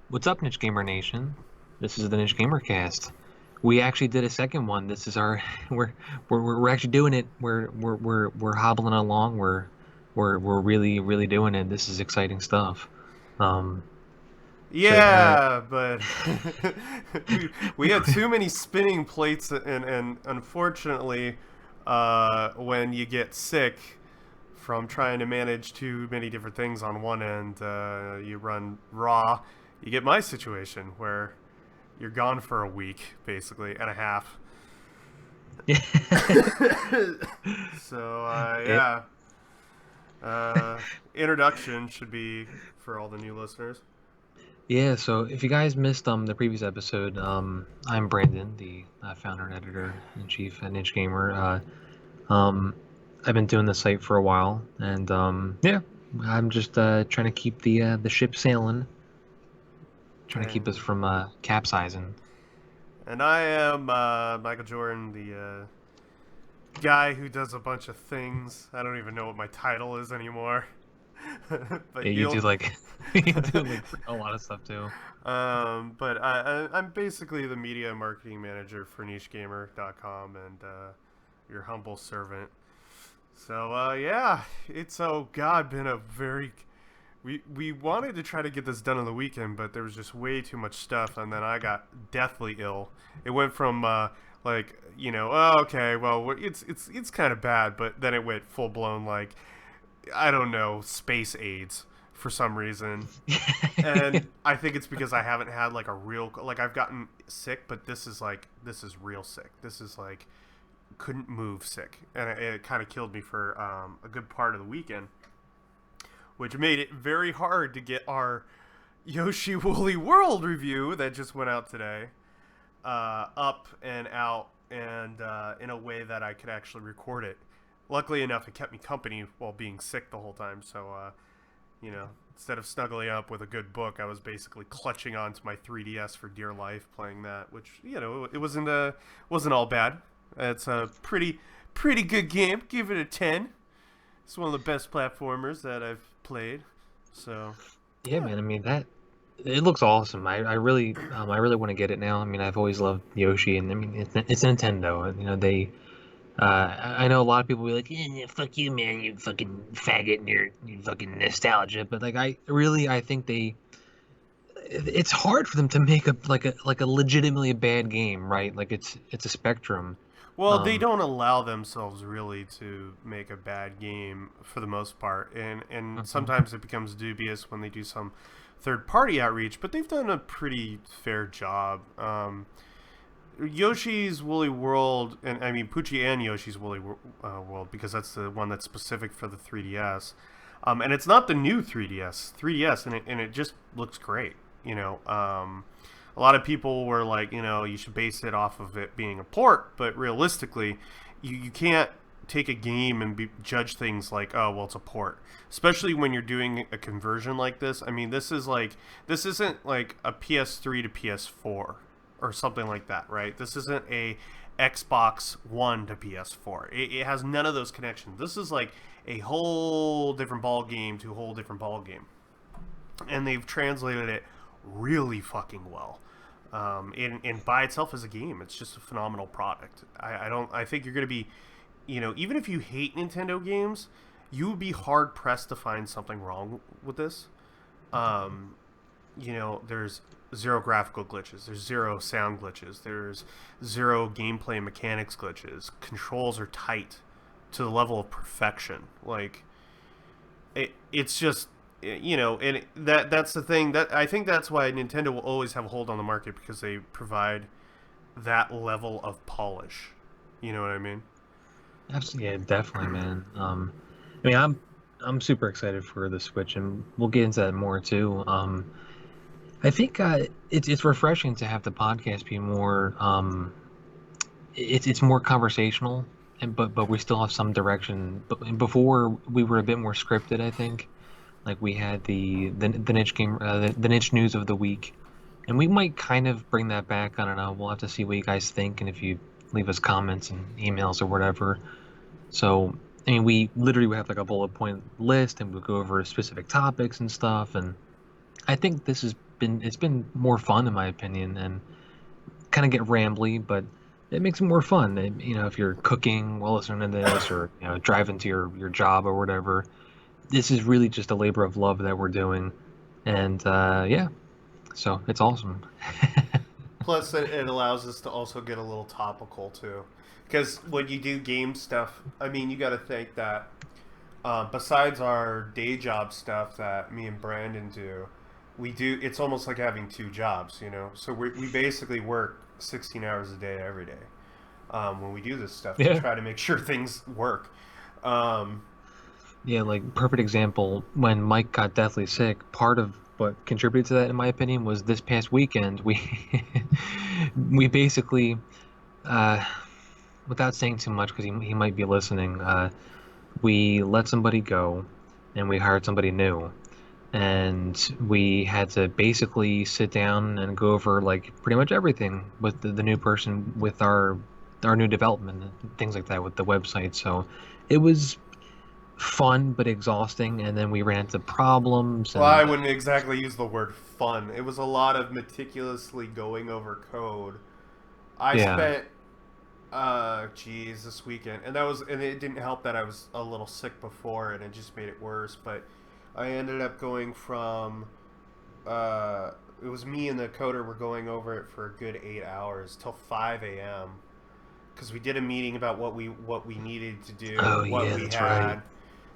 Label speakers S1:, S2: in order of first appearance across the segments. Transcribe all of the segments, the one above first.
S1: What's up, Niche Gamer Nation? This is the Niche Gamer Cast. We actually did a second one. This is our we're actually doing it. We're hobbling along. We're really doing it. This is exciting stuff. Um, so
S2: Yeah, but we had too many spinning plates, and unfortunately, when you get sick from trying to manage too many different things on one end, you run raw. You get my situation where you're gone for a week, basically, and a half.
S1: yeah,
S2: So,
S1: it,
S2: yeah. Uh, Introduction should be for all the new listeners.
S1: yeah. So if you guys missed the previous episode, I'm Brandon, the founder and editor in chief at Niche Gamer. Um, I've been doing the site for a while, and yeah, I'm just trying to keep the ship sailing, trying to keep us
S2: And
S1: from capsizing.
S2: I am Michael Jordan, the guy who does a bunch of things. I don't even know what my title is anymore.
S1: Yeah,
S2: but
S1: you
S2: you'll.
S1: do like you do like a lot of stuff too.
S2: But I'm basically the media and marketing manager for NicheGamer.com and your humble servant. So yeah, it's been a very. We wanted to try to get this done on the weekend, but there was just way too much stuff, and then I got deathly ill. It went from oh, okay, well it's kind of bad, but then it went full blown like I don't know, space AIDS for some reason. And I think it's because I haven't had like a real like I've gotten sick, but this is real sick. This is like couldn't move sick, and it kind of killed me for a good part of the weekend, which made it very hard to get our Yoshi Woolly World review that just went out today up and out and in a way that I could actually record it. Luckily enough, it kept me company while being sick the whole time, so instead of snuggling up with a good book, I was basically clutching onto my 3DS for dear life, playing that, which it wasn't all bad. It's a pretty good game. Give it a 10. It's one of the best platformers that I've played. So,
S1: Yeah,
S2: yeah.
S1: man. I mean that it looks awesome. I really want to get it now. I mean, I've always loved Yoshi, and I mean it's Nintendo. And, I know a lot of people will be like, yeah, "Fuck you, man! You fucking faggot, and you fucking nostalgia." But like, I think it's hard for them to make a legitimately bad game, right? Like it's a spectrum.
S2: Well, they
S1: Um,
S2: don't allow themselves really to make a bad game for the most part, and
S1: mhm.
S2: sometimes it becomes dubious when they do some third party outreach. But they've done a pretty fair job. Yoshi's Woolly World, and I mean Poochie and Yoshi's Woolly World, because that's the one that's specific for the 3DS. And it's not the new 3DS, and it just looks great. A lot of people were like, you should base it off of it being a port, but realistically, you can't take a game and judge things like, oh, well, it's a port. Especially when you're doing a conversion like this. I mean, this isn't like a PS3 to PS4 or something like that, right? This isn't a Xbox One to PS4. It has none of those connections. This is like a whole different ball game to a whole different ball game, and they've translated it really fucking well. And by itself as a game, it's just a phenomenal product. I don't. I think you're gonna be, even if you hate Nintendo games, you would be hard pressed to find something wrong with this. Um, there's zero graphical glitches. There's zero sound glitches. There's zero gameplay mechanics glitches. Controls are tight to the level of perfection. Like it's just and that's the thing that I think that's why Nintendo will always have a hold on the market, because they provide that level of polish. You know what I mean?
S1: Absolutely, yeah, definitely, man. I mean, I'm super excited for the Switch, and we'll get into that more too. I think it's refreshing to have the podcast be more it's more conversational, and but we still have some direction. But before we were a bit more scripted, I think. Like we had the niche game, the niche news of the week, and we might kind of bring that back. I don't know. We'll have to see what you guys think, and if you leave us comments and emails or whatever. So, I mean, we literally would have like a bullet point list, and we'll go over specific topics and stuff. And I think this is been more fun in my opinion, and kind of get rambly, but it makes it more fun. If you're cooking while listening to this, or driving to your job or whatever, this is really just a labor of love that we're doing, and yeah, so it's awesome.
S2: Plus, it allows us to also get a little topical too, because when you do game stuff, I mean, you got to think that besides our day job stuff that me and Brandon do, we do. It's almost like having two jobs, you know. So we basically work 16 hours a day every day when we do this stuff to
S1: Yeah.
S2: try to make sure things work. Um,
S1: Yeah, like perfect example, when Mike got deathly sick, part of what contributed to that, in my opinion, was this past weekend we we basically, uh, without saying too much because he might be listening, we let somebody go and we hired somebody new, and we had to basically sit down and go over like pretty much everything with the new person, with our new development and things like that with the website. So it was fun but exhausting, and then we ran into problems
S2: well, I
S1: and
S2: wouldn't exactly use the word fun. It was a lot of meticulously going over code. I
S1: yeah.
S2: spent geez, this weekend, and it didn't help that I was a little sick before, and it just made it worse. But I ended up going from, it was me and the coder were going over it for a good 8 hours till 5 a.m. because we did a meeting about what we needed to do,
S1: Oh
S2: what
S1: yeah,
S2: we
S1: that's right.
S2: had.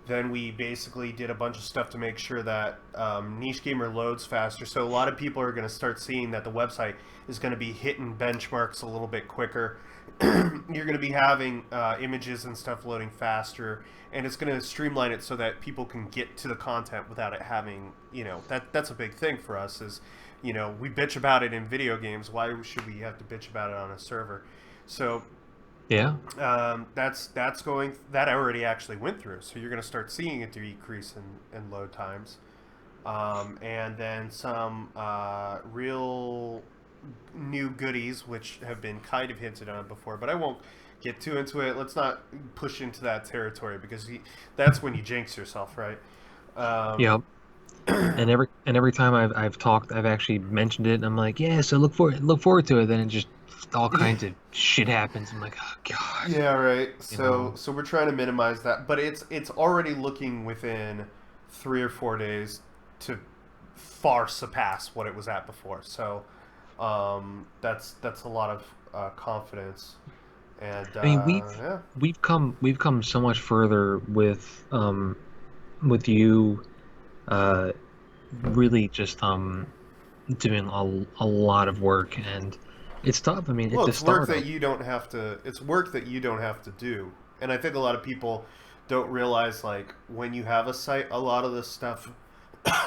S2: Then we basically did a bunch of stuff to make sure that Niche Gamer loads faster. So a lot of people are going to start seeing that the website is going to be hitting benchmarks a little bit quicker. You're going to be having images and stuff loading faster, and it's going to streamline it so that people can get to the content without it having, that's a big thing for us is, we bitch about it in video games. Why should we have to bitch about it on a server? So
S1: Yeah.
S2: that's going that I already actually went through. So you're going to start seeing a decrease in load times, and then some real new goodies which have been kind of hinted on before, but I won't get too into it. Let's not push into that territory because that's when you jinx yourself, right? Um,
S1: Yep. And every time I've talked, I've actually mentioned it, and I'm like, yeah, so look forward to it. Then it just all kinds of shit happens. I'm like, oh god,
S2: yeah, right.
S1: you
S2: So
S1: know.
S2: so we're trying to minimize that, but it's already looking within 3 or 4 days to far surpass what it was at before. So that's a lot of confidence, and
S1: I mean,
S2: yeah.
S1: we've come so much further with you uh really just doing a lot of work, and it's tough. I mean,
S2: Well,
S1: it's a
S2: it's work that
S1: startup.
S2: you don't have to. It's work that you don't have to do, and I think a lot of people don't realize like when you have a site, a lot of this stuff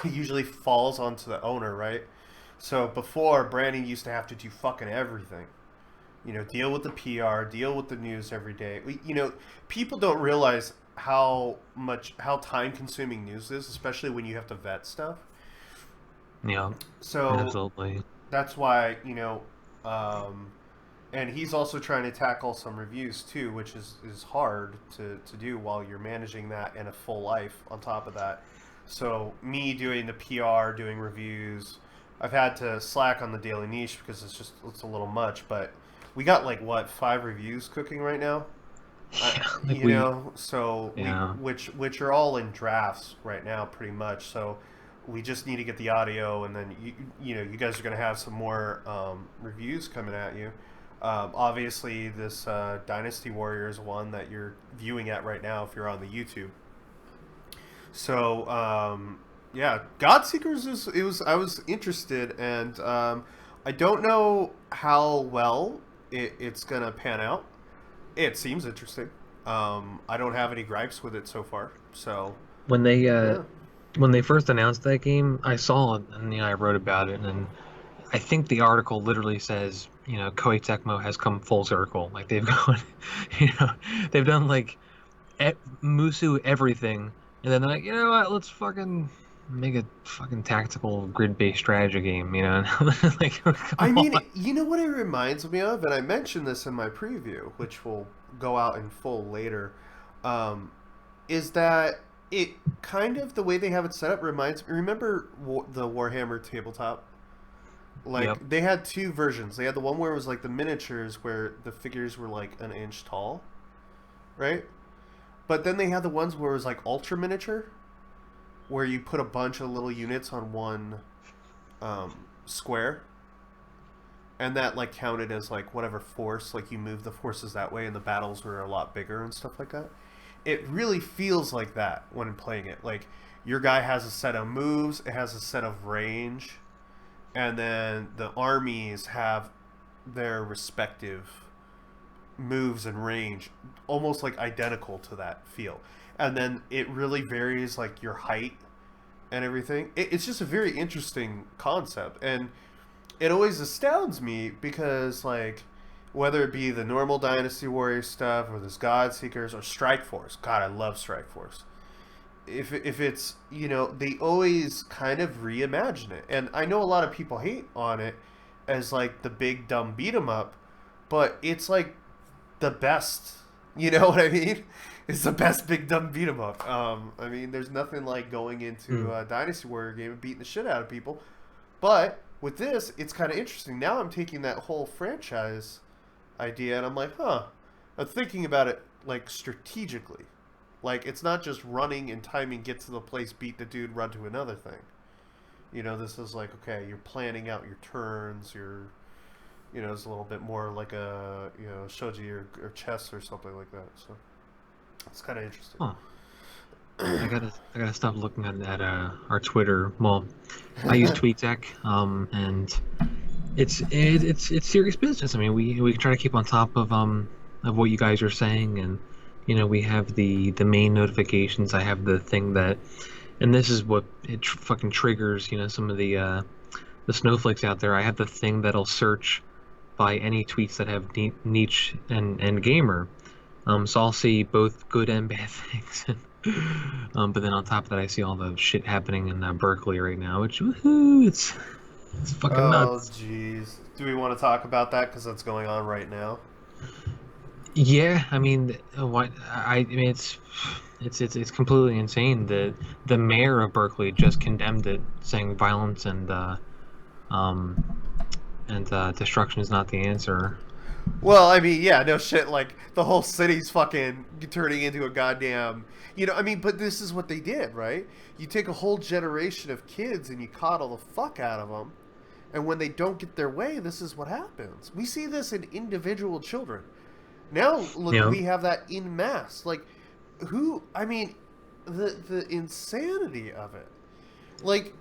S2: usually falls onto the owner, right? So before, branding used to have to do fucking everything. Deal with the PR, deal with the news every day. People don't realize how time consuming news is, especially when you have to vet stuff.
S1: Yeah,
S2: So
S1: absolutely.
S2: that's why um, and he's also trying to tackle some reviews too, which is hard to do while you're managing that and a full life on top of that. So me doing the PR, doing reviews, I've had to slack on the Daily Niche because it's a little much. But we got like what 5 reviews cooking right now.
S1: Yeah, like we,
S2: So we
S1: yeah.
S2: which are all in drafts right now, pretty much. So we just need to get the audio, and then you guys are going to have some more reviews coming at you. Obviously, this Dynasty Warriors one that you're viewing at right now, if you're on the YouTube. So yeah, God Seekers is it was I was interested, and I don't know how well it's gonna pan out. It seems interesting. I don't have any gripes with it so far. So
S1: When they
S2: yeah.
S1: when they first announced that game, I saw it and I wrote about it, and I think the article literally says, Koei Tecmo has come full circle. Like they've gone, you know, they've done like Musu everything, and then they're like, you know what, let's fucking make a fucking tactical grid-based strategy game, like
S2: I
S1: come
S2: mean,
S1: on.
S2: you know what it reminds me of, and I mentioned this in my preview, which will go out in full later. Um, is that it kind of the way they have it set up reminds me. Remember the Warhammer tabletop?
S1: Yep.
S2: Like they had two versions. They had the one where it was like the miniatures, where the figures were like an inch tall, right? But then they had the ones where it was like ultra miniature, where you put a bunch of little units on one square, and that like counted as like whatever force. Like you move the forces that way, and the battles were a lot bigger and stuff like that. It really feels like that when playing it. Like your guy has a set of moves, it has a set of range, and then the armies have their respective moves and range almost like identical to that feel. And then it really varies like your height and everything. It's just a very interesting concept, and it always astounds me because like whether it be the normal Dynasty Warrior stuff or this God Seekers or Strike Force. God, I love Strike Force. If it's, you know, they always kind of reimagine it, and I know a lot of people hate on it as like the big dumb beat 'em up, but it's like the best. You know what I mean? It's the best big dumb beat 'em up. I mean, there's nothing like going into a Dynasty Warrior game and beating the shit out of people, but with this, it's kind of interesting. Now I'm taking that whole franchise idea and I'm like, huh. I'm thinking about it like strategically. Like it's not just running and timing, get to the place, beat the dude, run to another thing. You know, this is like, okay, you're planning out your turns. You're, you know, it's a little bit more like a, you know, shoji or chess or something like that. So it's kind of interesting.
S1: Huh. I gotta stop looking at our Twitter. Well, I use TweetDeck, and it's serious business. I mean, we try to keep on top of what you guys are saying, and you know, we have the main notifications. I have the thing that, and this is what it fucking triggers. You know, some of the snowflakes out there. I have the thing that'll search by any tweets that have niche and gamer. So I'll see both good and bad things. But then on top of that, I see all the shit happening in Berkeley right now, which woohoo, it's fucking
S2: Oh,
S1: nuts.
S2: jeez. Do we want to talk about that because that's going on right now?
S1: Yeah, I mean, what I mean, it's completely insane that the mayor of Berkeley just condemned it, saying violence um and destruction is not the answer.
S2: Well, I mean, yeah, no shit. Like the whole city's fucking turning into a goddamn. You know, I mean, but this is what they did, right? You take a whole generation of kids and you coddle the fuck out of them, and when they don't get their way, this is what happens. We see this in individual children. Now,
S1: You
S2: look,
S1: know,
S2: we have that in mass. Like, who? I mean, the insanity of it. Like,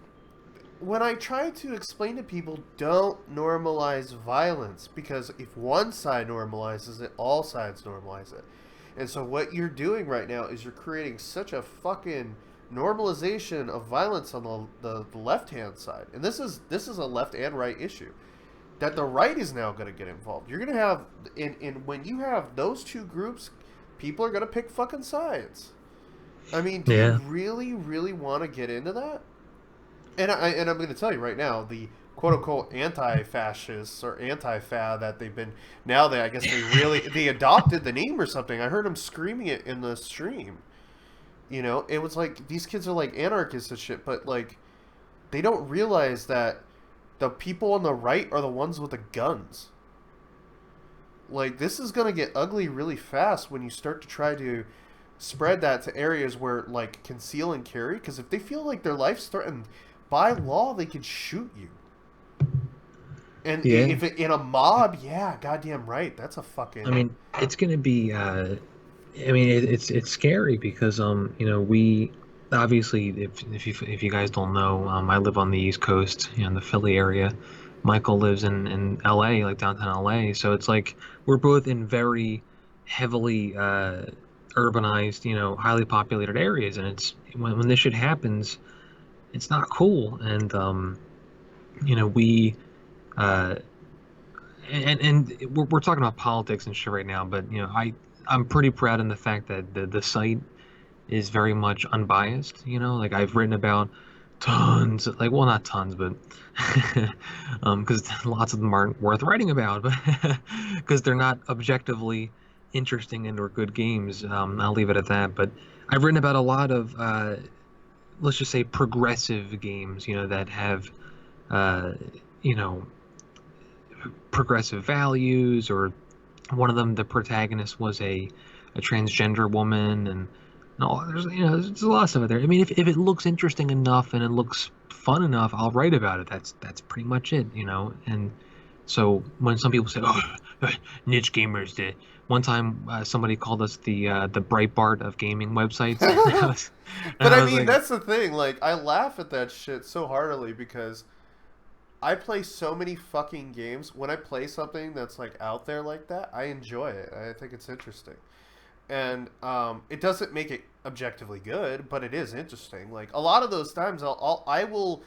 S2: when I try to explain to people, don't normalize violence, because if one side normalizes it, all sides normalize it. And so what you're doing right now is you're creating such a fucking normalization of violence on the left hand side. And this is a left and right issue. That the right is now going to get involved. You're going to have in when you have those two groups, people are going to pick fucking sides. I mean, do you
S1: yeah,
S2: really really want to get into that? And I'm going to tell you right now, the quote unquote anti-fascists or anti-fa that they've been, now they, I guess they adopted the name or something. I heard them screaming it in the stream. You know, it was like these kids are like anarchists and shit, but like they don't realize that the people on the right are the ones with the guns. Like this is going to get ugly really fast when you start to try to spread that to areas where like conceal and carry, because if they feel like their life's threatened, by law they could shoot you. And
S1: yeah.
S2: if it, in a mob, yeah, goddamn right, that's a fucking.
S1: I mean, it's gonna be. I mean, it's scary because you know, we obviously, if you guys don't know, I live on the East Coast, you know, in the Philly area. Michael lives in L.A., like downtown L.A. So it's like we're both in very heavily urbanized, you know, highly populated areas, and it's when this shit happens, it's not cool, and you know, we. Uh, and we're talking about politics and shit right now, but you know, I'm pretty proud in the fact that the site is very much unbiased. You know, like I've written about tons, like, well, not tons, but because lots of them aren't worth writing about, but because they're not objectively interesting and or good games. I'll leave it at that. But I've written about a lot of let's just say progressive games. You know, that have uh, you know, progressive values, or one of them, the protagonist was a transgender woman, and no, there's a lot of stuff out there. I mean, if it looks interesting enough and it looks fun enough, I'll write about it. That's pretty much it, And so when some people say, "Oh, niche gamers," did one time somebody called us the Breitbart of gaming websites, and
S2: But
S1: I
S2: I
S1: was
S2: mean,
S1: like,
S2: that's the thing. Like, I laugh at that shit so heartily because I play so many fucking games. When I play something that's like out there like that, I enjoy it. I think it's interesting, and it doesn't make it objectively good, but it is interesting. Like a lot of those times, I will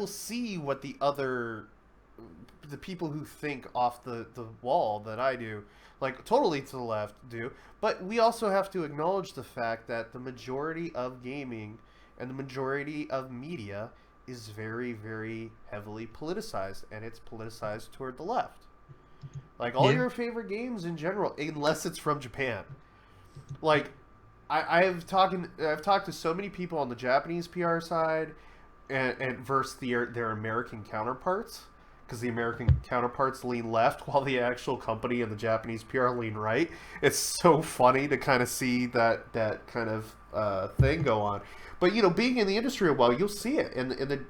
S2: see what the people who think off the wall that I do, like totally to the left, do. But we also have to acknowledge the fact that the majority of gaming and the majority of media is very, very heavily politicized, and it's politicized toward the left. Like all
S1: yeah,
S2: your favorite games in general, unless it's from Japan. Like I've talked to so many people on the Japanese PR side and versus their American counterparts, because the American counterparts lean left while the actual company and the Japanese PR lean right. It's so funny to kind of see that kind of thing go on. But being in the industry a while, you'll see it, and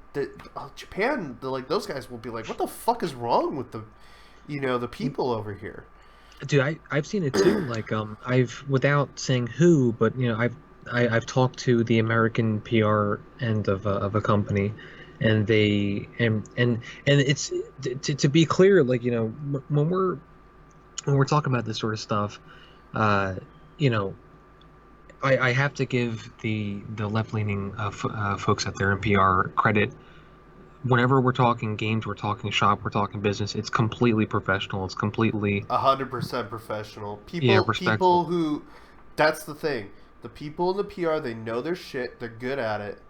S2: Japan, like those guys will be like, "What the fuck is wrong with the people over here?"
S1: dude, I've seen it too. Like I've, without saying who, but I've talked to the American PR end of a company, and they and it's to be clear, like when we're talking about this sort of stuff, uh, you know, I have to give the left leaning folks out there in PR credit. Whenever we're talking games, we're talking shop, we're talking business, it's completely professional. It's completely,
S2: 100% professional.
S1: yeah,
S2: People
S1: respectful.
S2: who, that's the thing. The people in the PR, they know their shit. They're good at it.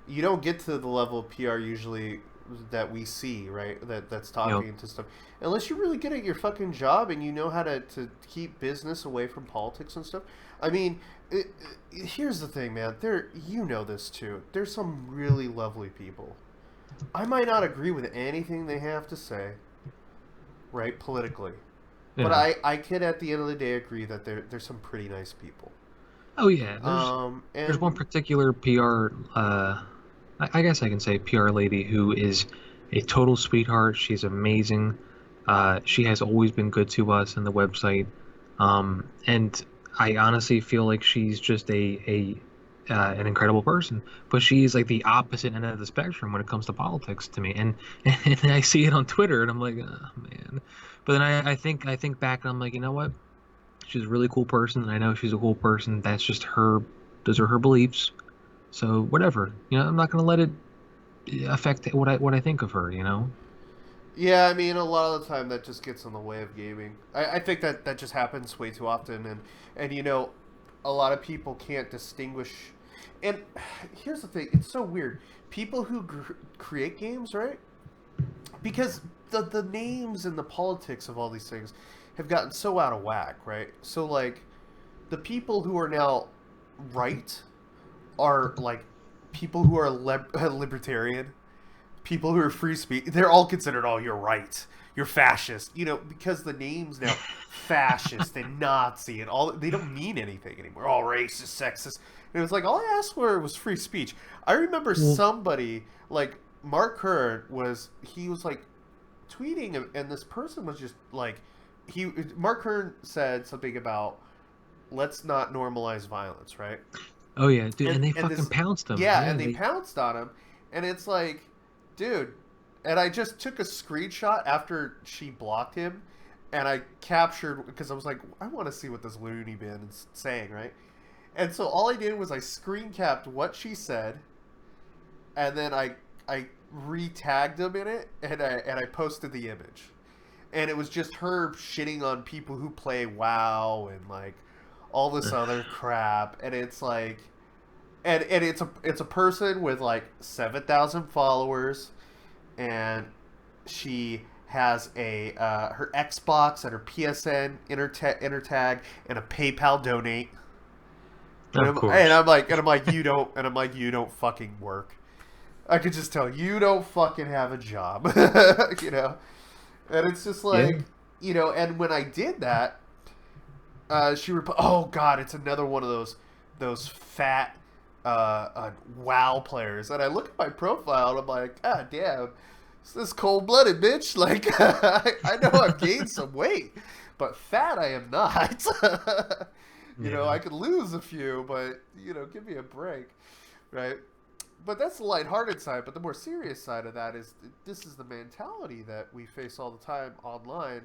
S2: You don't get to the level of PR usually that we see, right? That's
S1: You know,
S2: talking to stuff. Unless you're really good at your fucking job and you know how to keep business away from politics and stuff. I mean, here's the thing, man. You know this too. There's some really lovely people. I might not agree with anything they have to say, right, politically. But
S1: yeah.
S2: I can at the end of the day agree that there's some pretty nice people.
S1: Oh yeah, there's one
S2: And
S1: particular PR, I guess I can say PR lady who is a total sweetheart. She's amazing. She has always been good to us in the website. And I honestly feel like she's just an incredible person. But she's like the opposite end of the spectrum when it comes to politics to me. And and I see it on Twitter, and I'm like, oh, man. But then I think back, and I'm like, you know what? She's a really cool person, and I know she's a cool person. That's just her. Those are her beliefs. So whatever. I'm not gonna let it affect what I think of her.
S2: yeah, I mean, a lot of the time that just gets in the way of gaming. I think that just happens way too often, and a lot of people can't distinguish. And here's the thing: it's so weird. People who create games, right? Because the names and the politics of all these things have gotten so out of whack, right? So like, the people who are now right are like people who are libertarian, people who are free speech. They're all considered, oh, you're right, you're fascist, because the names now, fascist and Nazi and all, they don't mean anything anymore. All racist, sexist. And it was like, all I asked for was free speech. I remember
S1: Well,
S2: somebody like Mark Kern he was like tweeting, and this person was just like, Mark Kern said something about let's not normalize violence, right?
S1: oh yeah, dude, and they
S2: And
S1: fucking
S2: this,
S1: pounced him.
S2: yeah,
S1: Yeah,
S2: and they
S1: they.
S2: pounced on him, and it's like, dude. And I just took a screenshot after she blocked him, and I captured, because I was like, I want to see what this loony bin is saying, right? And so all I did was I screen capped what she said, and then I re-tagged him in it, and I posted the image, and it was just her shitting on people who play WoW and like all this other crap, and it's like, and it's a person with like 7,000 followers, and she has a her Xbox and her PSN intertag and a PayPal donate. And
S1: Of
S2: I'm, and
S1: course.
S2: I'm like and I'm like you don't fucking work. I could just tell you don't fucking have a job, you know. And it's just
S1: Yeah.
S2: like, you know. And when I did that, oh god, it's another one of those fat WoW players. And I look at my profile and I'm like, God damn, this is cold blooded, bitch. Like, I know I've gained some weight, but fat I am not. You know,
S1: Yeah.
S2: I could lose a few, but you know, give me a break, right? But that's the lighthearted side. But the more serious side of that is this is the mentality that we face all the time online,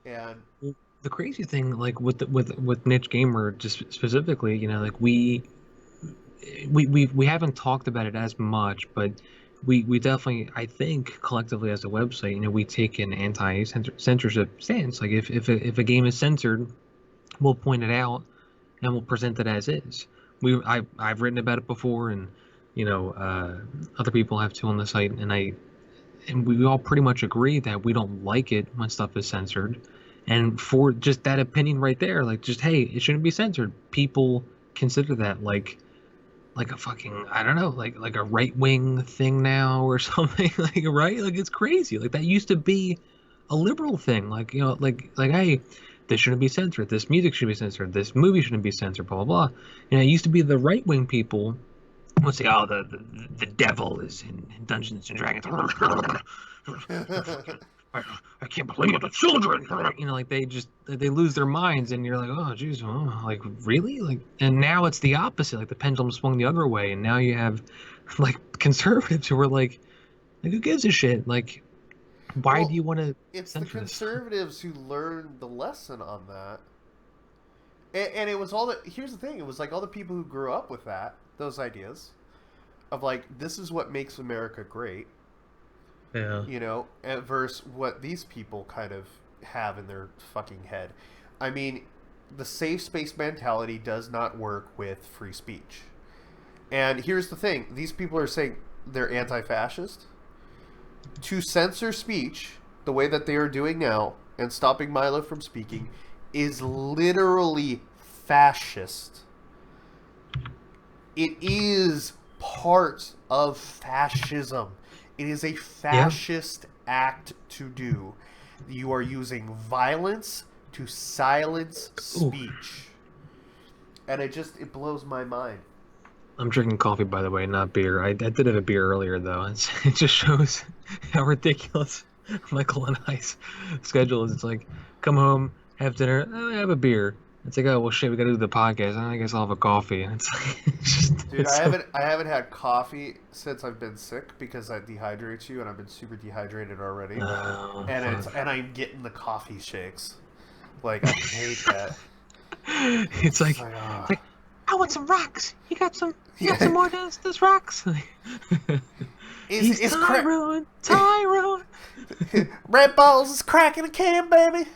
S2: and
S1: Well, the crazy thing, like with niche gamer, just specifically, like we haven't talked about it as much, but we definitely, I think, collectively as a website, we take an anti-censorship stance. Like if a game is censored, we'll point it out and we'll present it as is. I've written about it before, and other people have too on the site, and we all pretty much agree that we don't like it when stuff is censored. And for just that opinion right there, like, just, hey, it shouldn't be censored. People consider that like a fucking, I don't know, like a right wing thing now or something. Like, right, like, it's crazy. Like, that used to be a liberal thing. Like, like, hey, this shouldn't be censored. This music should be censored. This movie shouldn't be censored. Blah blah blah. It used to be the right wing people would say, oh, the devil is in Dungeons and Dragons. I can't believe the children. Like, they lose their minds, and you're like, oh, geez, oh, like, really? Like, and now it's the opposite. Like, the pendulum swung the other way, and now you have like conservatives who are like, who gives a shit? Like, why do
S2: well,
S1: you want to
S2: it's the
S1: censor this?
S2: conservatives who learned the lesson on that. And it was all the here's the thing, it was like all the people who grew up with those ideas of like this is what makes America great,
S1: Yeah.
S2: you know, versus what these people kind of have in their fucking head. I mean, the safe space mentality does not work with free speech. And here's the thing, these people are saying they're anti-fascist. To censor speech the way that they are doing now and stopping Milo from speaking is literally fascist. It is part of fascism. It is a
S1: Yeah.
S2: fascist act to do. You are using violence to silence
S1: Ooh,
S2: speech. And it blows my mind.
S1: I'm drinking coffee, by the way, not beer. I did have a beer earlier, though. It just shows how ridiculous Michael and I's schedule is. It's like, come home, have dinner, have a beer. It's like, oh, well, shit, we got to do the podcast. I guess I'll have a coffee. And it's like,
S2: Dude,
S1: it's so.
S2: I haven't had coffee since I've been sick because that dehydrates you, and I've been super dehydrated already.
S1: Oh,
S2: And
S1: fuck.
S2: I'm getting the coffee shakes. Like I hate that.
S1: It's
S2: It's
S1: like,
S2: like
S1: it's like, I want some rocks. You got
S2: yeah.
S1: some more of those rocks? He's
S2: Is crack.
S1: Tyrone, Tyrone.
S2: Red Balls is cracking a can, baby.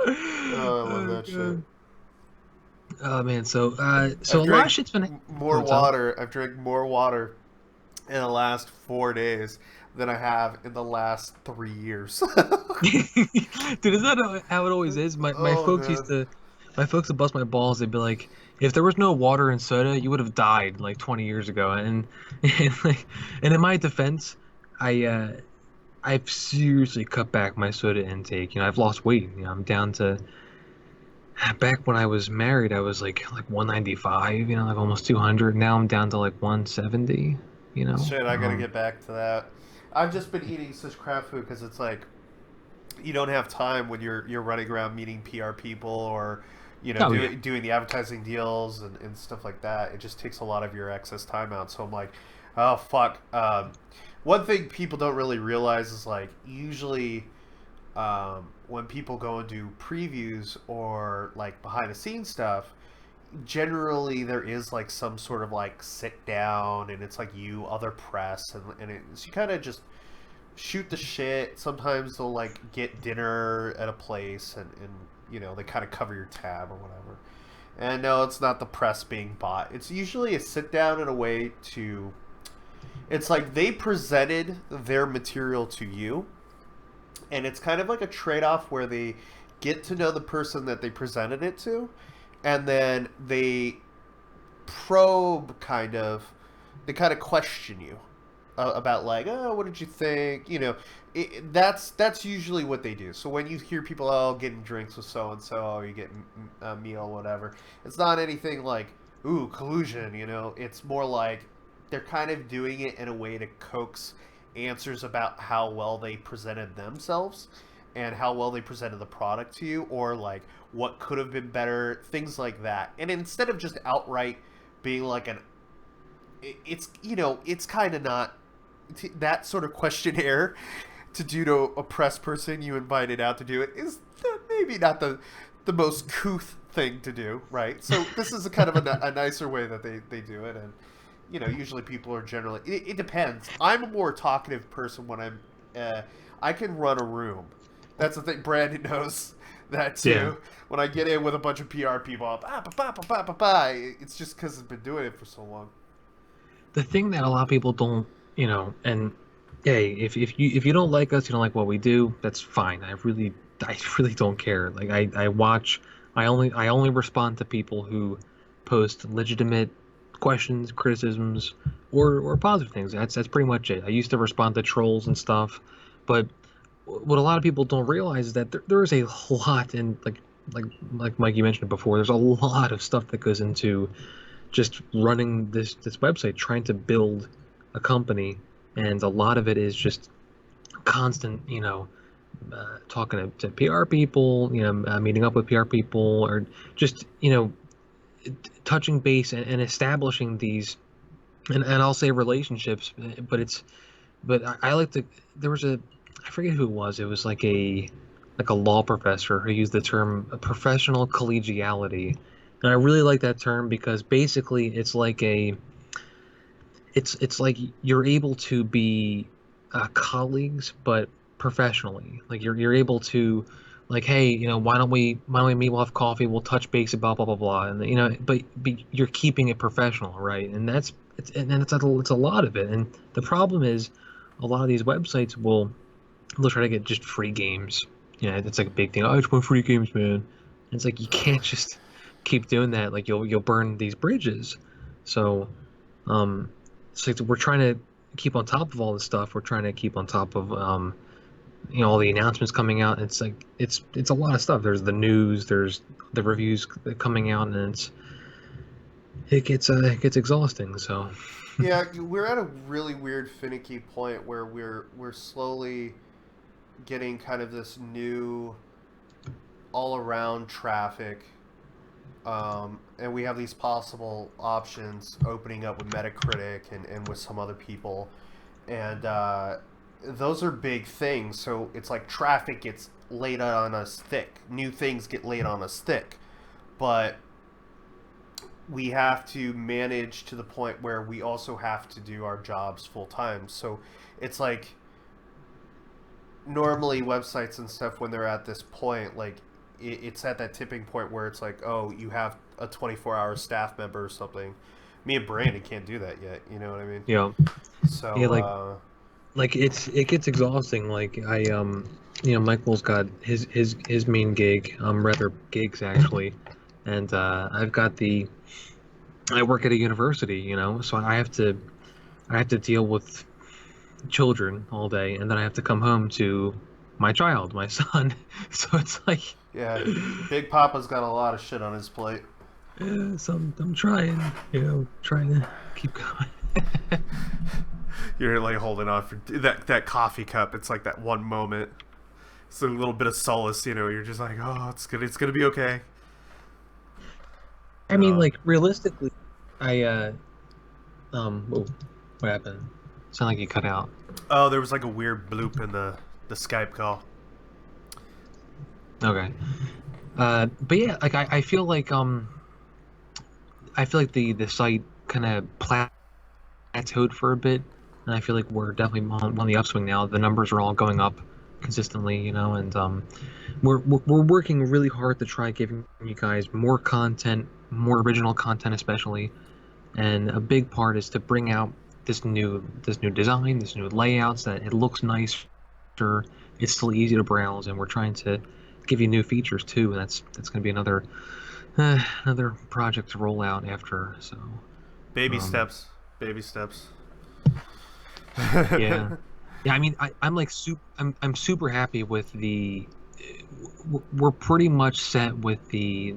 S2: Oh, I love
S1: Oh,
S2: that shit.
S1: God. Oh man, so
S2: I've
S1: a lot of
S2: drank
S1: shit's been.
S2: more
S1: Oh, so
S2: water. I've drank more water in the last 4 days than I have in the last 3 years.
S1: dude, is that how it always is? My
S2: Oh
S1: folks
S2: man.
S1: my folks would bust my balls. They'd be like, if there was no water and soda, you would have died like 20 years ago. And in my defense, I I've seriously cut back my soda intake. I've lost weight. I'm down to, back when I was married, I was like 195. Like almost 200. Now I'm down to like 170. You know.
S2: Shit, I gotta get back to that. I've just been eating such crap food because it's like you don't have time when you're running around meeting PR people or
S1: Oh yeah.
S2: doing the advertising deals and stuff like that. It just takes a lot of your excess time out. So I'm like, oh fuck. One thing people don't really realize is like usually when people go and do previews or like behind the scenes stuff, generally there is like some sort of like sit down and it's like you other press and it's you kind of just shoot the shit. Sometimes they'll like get dinner at a place and they kind of cover your tab or whatever. And no, it's not the press being bought. It's usually a sit down in a way to. It's like they presented their material to you, and it's kind of like a trade off where they get to know the person that they presented it to, and then they probe kind of they kind of question you about like, oh, what did you think? You know, that's usually what they do. So when you hear people, oh, getting drinks with so and so, oh, you get a meal, whatever, it's not anything like, ooh, collusion. You know, it's more like they're kind of doing it in a way to coax answers about how well they presented themselves and how well they presented the product to you, or like what could have been better, things like that. And instead of just outright being like an, it's, you know, it's kind of not that sort of questionnaire to do to a press person you invited out to do it is maybe not the most couth thing to do, right? So this is a kind of a nicer way that they do it. And you know, usually people are generally, it depends. I'm a more talkative person when I can run a room. That's the thing. Brandon knows that too.
S1: Yeah.
S2: When I get in with a bunch of PR people, it's just because I've been doing it for so long.
S1: The thing that a lot of people don't, and hey, if you don't like us, you don't like what we do, that's fine. I really don't care. Like I watch, I only respond to people who post legitimate questions, criticisms, or positive things. That's pretty much it. I used to respond to trolls and stuff, but what a lot of people don't realize is that there is a lot, and like Mike, you mentioned before, there's a lot of stuff that goes into just running this website, trying to build a company, and a lot of it is just constant, talking to PR people, meeting up with PR people, or just touching base and establishing these, and I'll say relationships, but I like to. There was I forget who it was. It was like a law professor who used the term professional collegiality, and I really like that term because basically it's like you're able to be colleagues, but professionally. Like you're able to, like, hey, why don't we meet? We'll have coffee. We'll touch base about blah blah blah, and but you're keeping it professional, right? And it's a lot of it. And the problem is, a lot of these websites they'll try to get just free games. It's like a big thing. Oh, I just want free games, man. And it's like you can't just keep doing that. Like you'll burn these bridges. So, it's like we're trying to keep on top of all this stuff. We're trying to keep on top of all the announcements coming out. It's like it's a lot of stuff. There's the news. There's the reviews coming out, and it gets exhausting. So.
S2: Yeah, we're at a really weird, finicky point where we're slowly getting kind of this new all around traffic, and we have these possible options opening up with Metacritic and with some other people, and those are big things. So it's like traffic gets laid on us thick, new things get laid on us thick, but we have to manage to the point where we also have to do our jobs full time. So it's like normally websites and stuff, when they're at this point, like it's at that tipping point where it's like, oh, you have a 24-hour staff member or something. Me and Brandon can't do that yet. You know what I mean?
S1: Yeah.
S2: So
S1: Yeah, like it gets exhausting. Like Michael's got his main gig, rather gigs actually, and I've got I work at a university, so I have to deal with children all day, and then I have to come home to my child, my son. So it's like,
S2: yeah, Big Papa's got a lot of shit on his plate.
S1: yeah, so I'm trying, trying to keep going.
S2: You're like holding on for that coffee cup. It's like that one moment. It's a little bit of solace, You're just like, oh, it's gonna be okay.
S1: I mean, like realistically, whoa, what happened? Sound like you cut out.
S2: Oh, there was like a weird bloop in the Skype call.
S1: Okay. But yeah, like I feel like the site kind of plateaued for a bit, and I feel like we're definitely on the upswing now. The numbers are all going up consistently, and we're working really hard to try giving you guys more content, more original content especially, and a big part is to bring out this new design, this new layouts, that it looks nicer, it's still easy to browse, and we're trying to give you new features too, and that's going to be another project to roll out after. So
S2: baby steps. Baby steps.
S1: Yeah, yeah. I mean, I'm like I'm super happy with the. We're pretty much set with the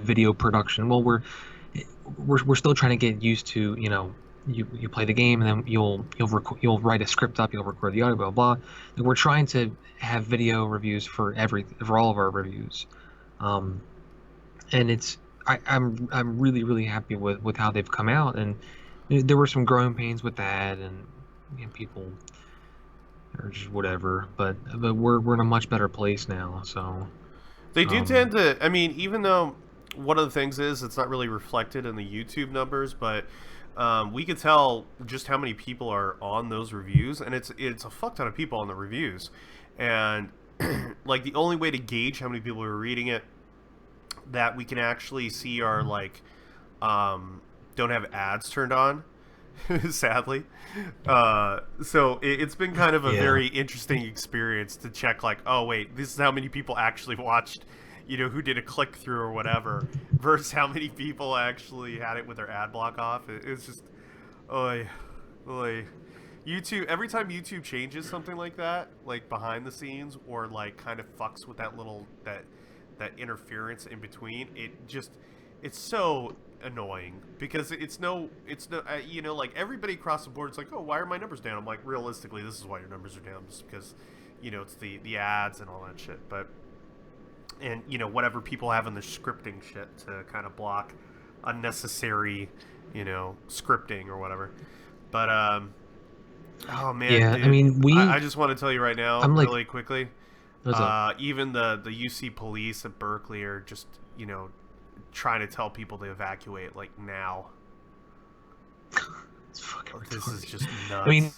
S1: video production. Well, we're still trying to get used to, you play the game and then you'll write a script up, you'll record the audio, blah blah. And we're trying to have video reviews for all of our reviews, um, and I'm really happy with how they've come out. And there were some growing pains with that, and people are just whatever. But we're in a much better place now. So
S2: They do
S1: um,
S2: tend to. I mean, even though one of the things is it's not really reflected in the YouTube numbers, but we could tell just how many people are on those reviews, and it's a fuck ton of people on the reviews, and like the only way to gauge how many people are reading it that we can actually see are like don't have ads turned on. Sadly, so it's been kind of a
S1: yeah.
S2: very interesting experience to check, like, oh wait, this is how many people actually watched, who did a click through or whatever, versus how many people actually had it with their ad block off. It's just, oi, oi. YouTube, every time YouTube changes something like that, like behind the scenes, or like kind of fucks with that interference in between, it's so annoying because like everybody across the board is like, oh, why are my numbers down? I'm like, realistically, this is why your numbers are down, just because it's the ads and all that shit. But and whatever people have in the scripting shit to kind of block unnecessary scripting or whatever. But oh man,
S1: Yeah, I
S2: dude,
S1: mean,
S2: I just want to tell you right now,
S1: I'm like,
S2: really quickly.
S1: what's up?
S2: Even the UC police at Berkeley are just trying to tell people to evacuate like now.
S1: It's fucking
S2: This is
S1: retarded.
S2: just
S1: I mean,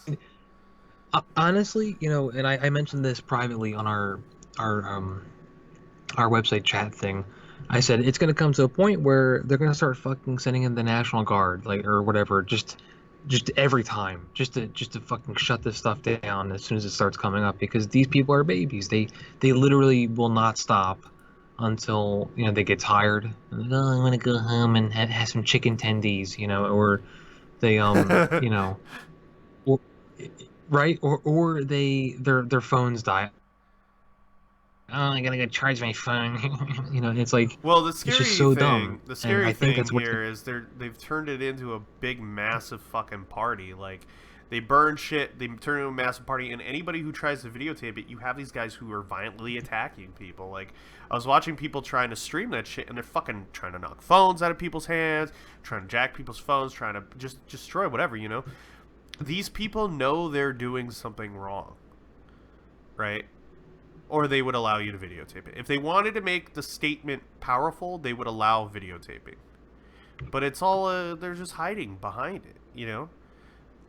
S2: nuts.
S1: honestly, and I mentioned this privately on our website chat thing. I said it's gonna come to a point where they're gonna start fucking sending in the National Guard, like, or whatever, just every time, just to fucking shut this stuff down as soon as it starts coming up, because these people are babies. They literally will not stop until they get tired. Like, oh, I want to go home and have some chicken tendies, or they or, right, or their phones die. Oh, I gotta go charge my phone. It's like,
S2: Well, the
S1: it's just
S2: scary
S1: so
S2: thing,
S1: dumb,
S2: the
S1: and
S2: scary
S1: I think
S2: thing
S1: that's what's
S2: here is they've turned it into a big, massive fucking party. Like, they burn shit, they turn it into a massive party, and anybody who tries to videotape it, you have these guys who are violently attacking people. Like, I was watching people trying to stream that shit, and they're fucking trying to knock phones out of people's hands, trying to jack people's phones, trying to just destroy whatever. These people know they're doing something wrong, right? Or they would allow you to videotape it. If they wanted to make the statement powerful, they would allow videotaping. But it's all they're just hiding behind it.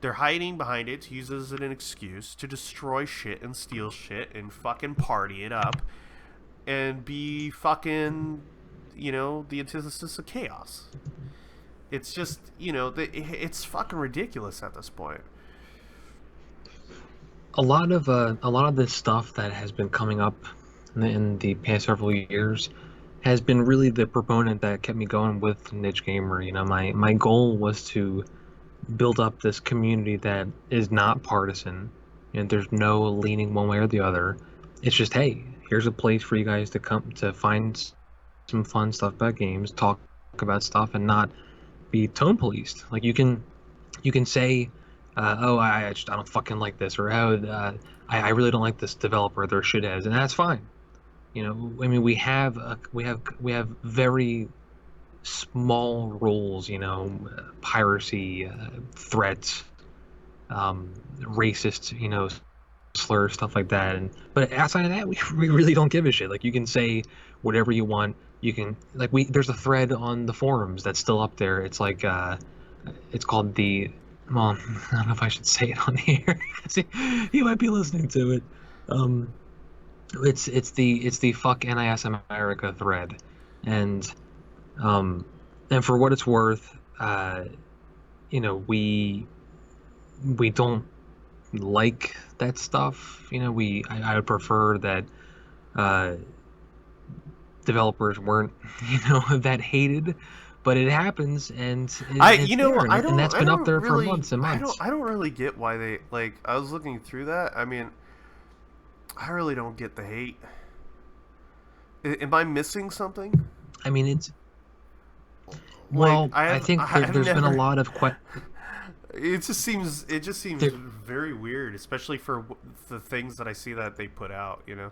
S2: They're hiding behind it to use it as an excuse to destroy shit and steal shit and fucking party it up and be fucking the antithesis of chaos. It's just it's fucking ridiculous at this point.
S1: a lot of this stuff that has been coming up in the past several years has been really the proponent that kept me going with Niche Gamer. My goal was to build up this community that is not partisan, and there's no leaning one way or the other. It's just, hey, here's a place for you guys to come to find some fun stuff about games, talk about stuff, and not be tone policed. Like, you can say, oh, I don't fucking like this, or oh, I really don't like this developer, they're shitheads, and that's fine. I mean, we have very small rules, piracy, threats, racist, slurs, stuff like that. And but outside of that, we really don't give a shit. Like, you can say whatever you want. You can, like, there's a thread on the forums that's still up there. It's like it's called the, well, I don't know if I should say it on here. See, he might be listening to it. Um, it's the fuck NIS America thread, and um, and for what it's worth, we don't like that stuff. I would prefer that uh, developers weren't that hated, but it happens, and
S2: I
S1: it's
S2: you
S1: there,
S2: know
S1: and that's
S2: I
S1: been up
S2: don't
S1: there for
S2: really
S1: months and months.
S2: I don't really get why they like. I was looking through that. I mean, I really don't get the hate. Am I missing something?
S1: I mean, it's
S2: Like
S1: well, I think
S2: I've
S1: there's been a
S2: never.
S1: lot of
S2: It just seems
S1: there,
S2: very weird, especially for the things that I see that they put out. You know.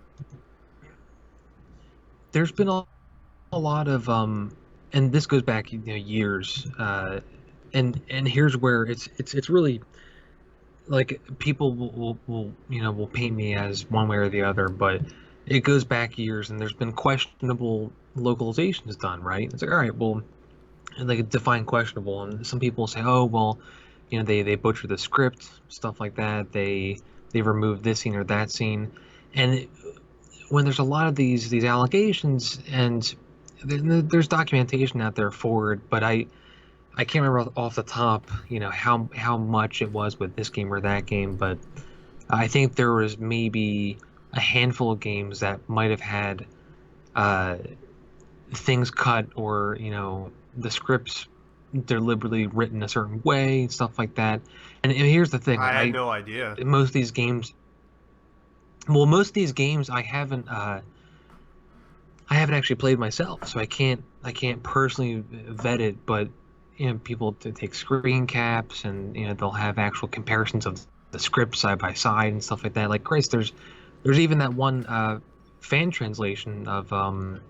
S1: there's been a lot of and this goes back years, and here's where it's really like people will will paint me as one way or the other, but it goes back years, and there's been questionable localizations done, right? It's like, all right, well, and they define questionable, and some people say, oh well, they butcher the script, stuff like that. They remove this scene or that scene, and when there's a lot of these allegations, and there's documentation out there for it, but I can't remember off the top, how much it was with this game or that game, but I think there was maybe a handful of games that might have had uh, things cut, or the scripts deliberately written a certain way and stuff like that. And here's the thing,
S2: I had
S1: I
S2: no idea.
S1: most of these games, well, most of these games I haven't actually played myself, so I can't personally vet it, but people to take screen caps, and they'll have actual comparisons of the script side by side and stuff like that. Like Christ, there's even that one fan translation of what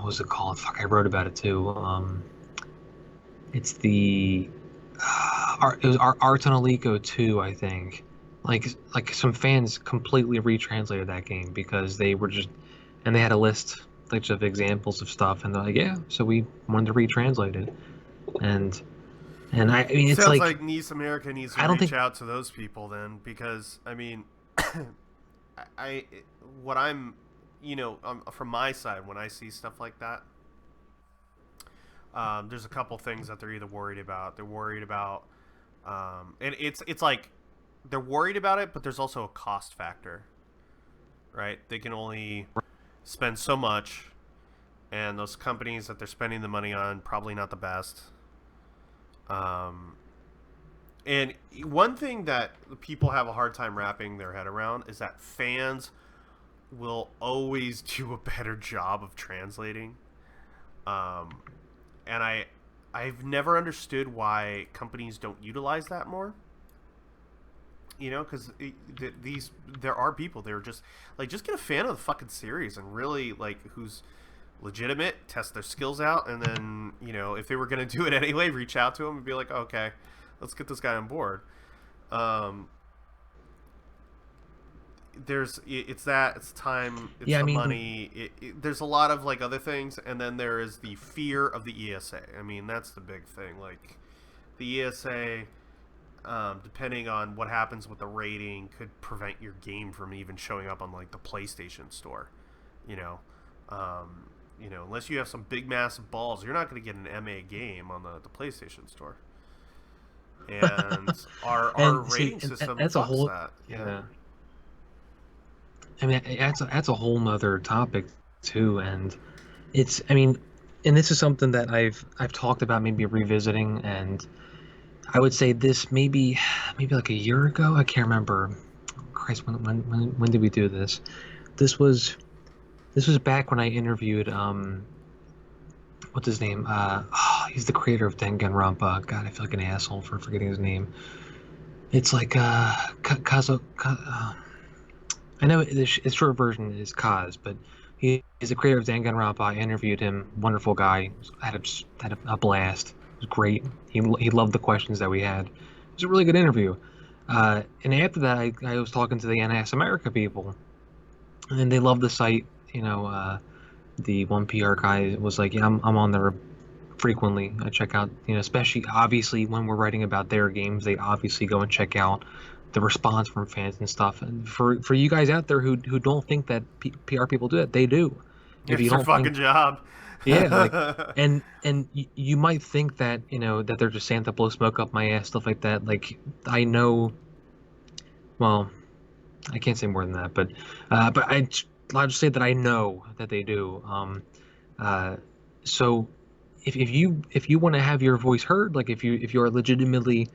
S1: was it called? Fuck, I wrote about it too. It's the it was Art on Alico 2, I think. Like some fans completely retranslated that game because they were just, and they had a list like of examples of stuff, and they're like, yeah, so we wanted to retranslate it, and I mean, it's
S2: Sounds
S1: like
S2: like Nice America needs to
S1: I don't
S2: reach
S1: think.
S2: out to those people then, because I mean, I what I'm, from my side when I see stuff like that, there's a couple things that they're either worried about. They're worried about, and it's like they're worried about it, but there's also a cost factor, right? They can only spend so much, and those companies that they're spending the money on probably not the best. Um, and one thing that people have a hard time wrapping their head around is that fans will always do a better job of translating. Um, and I've never understood why companies don't utilize that more. Because these there are people, they're just like, just get a fan of the fucking series and really like who's legitimate, test their skills out, and then if they were gonna do it anyway, reach out to them and be like, okay, let's get this guy on board. Um, it's time, it's
S1: Yeah, I
S2: the
S1: mean,
S2: money. There's a lot of like other things, and then there is the fear of the ESA. I mean, that's the big thing. Like the ESA, depending on what happens with the rating, could prevent your game from even showing up on like the PlayStation Store. You know, unless you have some big massive balls, you're not going to get an MA game on the PlayStation Store. And our
S1: and see,
S2: rating
S1: and
S2: system
S1: that's a
S2: fucks
S1: whole,
S2: that. Yeah.
S1: yeah. I mean, that's a whole nother topic too, and I mean, and this is something that I've talked about maybe revisiting, and I would say this maybe like a year ago. I can't remember. Christ, when did we do this? This was this was back when I interviewed what's his name? He's the creator of Danganronpa. God, I feel like an asshole for forgetting his name. It's like Kazo. I know its short version is Kaz, but he's the creator of Danganronpa. I interviewed him. Wonderful guy. Had a blast. It was great. He loved the questions that we had. It was a really good interview. And after that, I was talking to the NS America people, and they loved the site. The one PR guy was like, "Yeah, I'm on there frequently. I check out, especially obviously when we're writing about their games, they obviously go and check out the response from fans and stuff. And for you guys out there who don't think that PR people do it, they do. If you
S2: It's their
S1: don't
S2: fucking
S1: think,
S2: job.
S1: yeah, like, and you might think that that they're just saying to blow smoke up my ass, stuff like that. Like I know, well, I can't say more than that, but I'll just say that I know that they do. Uh, so if you want to have your voice heard, like if you are legitimately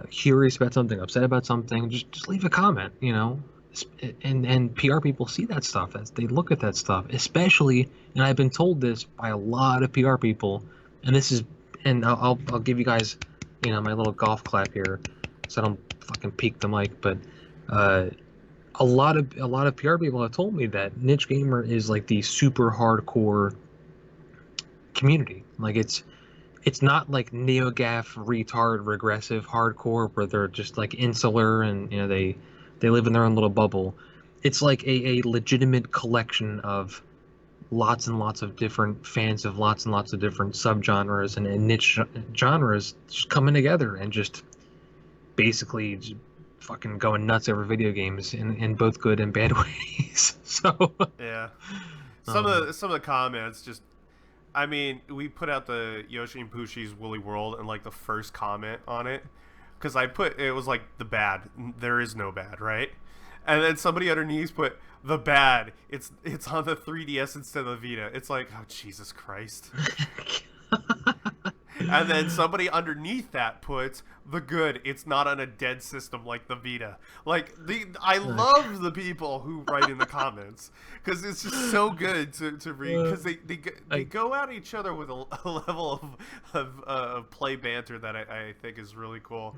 S1: curious about something, upset about something, just leave a comment, you know. And PR people see that stuff. They look at that stuff, especially. And I've been told this by a lot of PR people, and this is, and I'll give you guys, you know, my little golf clap here, so I don't fucking peak the mic. But uh, a lot of PR people have told me that niche gamer is like the super hardcore community. Like it's not like NeoGAF retard regressive hardcore where they're just like insular and you know they live in their own little bubble. It's like a legitimate collection of lots and lots of different fans of lots and lots of different subgenres and niche genres just coming together and just basically just fucking going nuts over video games in both good and bad ways. So
S2: Yeah.
S1: um,
S2: Some of the comments just, I mean, we put out the Yoshi and Pushi's Woolly World, and like the first comment on it, because I put it was like the bad. There is no bad, right? And then somebody underneath put the bad. It's on the 3DS instead of the Vita. It's like, oh Jesus Christ. And then somebody underneath that puts the good. It's not on a dead system like the Vita. Like I love the people who write in the comments because it's just so good to read because they go at each other with a level of play banter that I think is really cool.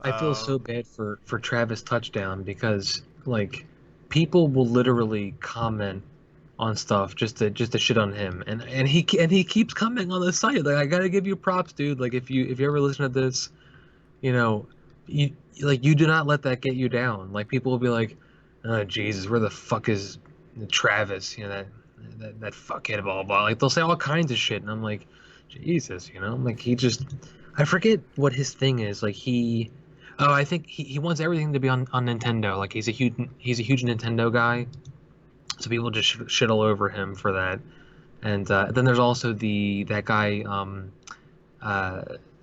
S1: I feel so bad for Travis Touchdown because like people will literally comment on stuff just to shit on him and he keeps commenting on the site. Like I gotta give you props, dude. Like if you ever listen to this, you know, you like you do not let that get you down. Like people will be like, oh Jesus, where the fuck is Travis? You know that fuckhead blah blah. Like they'll say all kinds of shit, and I'm like, Jesus, you know, like he just I forget what his thing is. Like he oh I think he wants everything to be on Nintendo. Like he's a huge Nintendo guy, so people just shit all over him for that. And then there's also the that guy uh,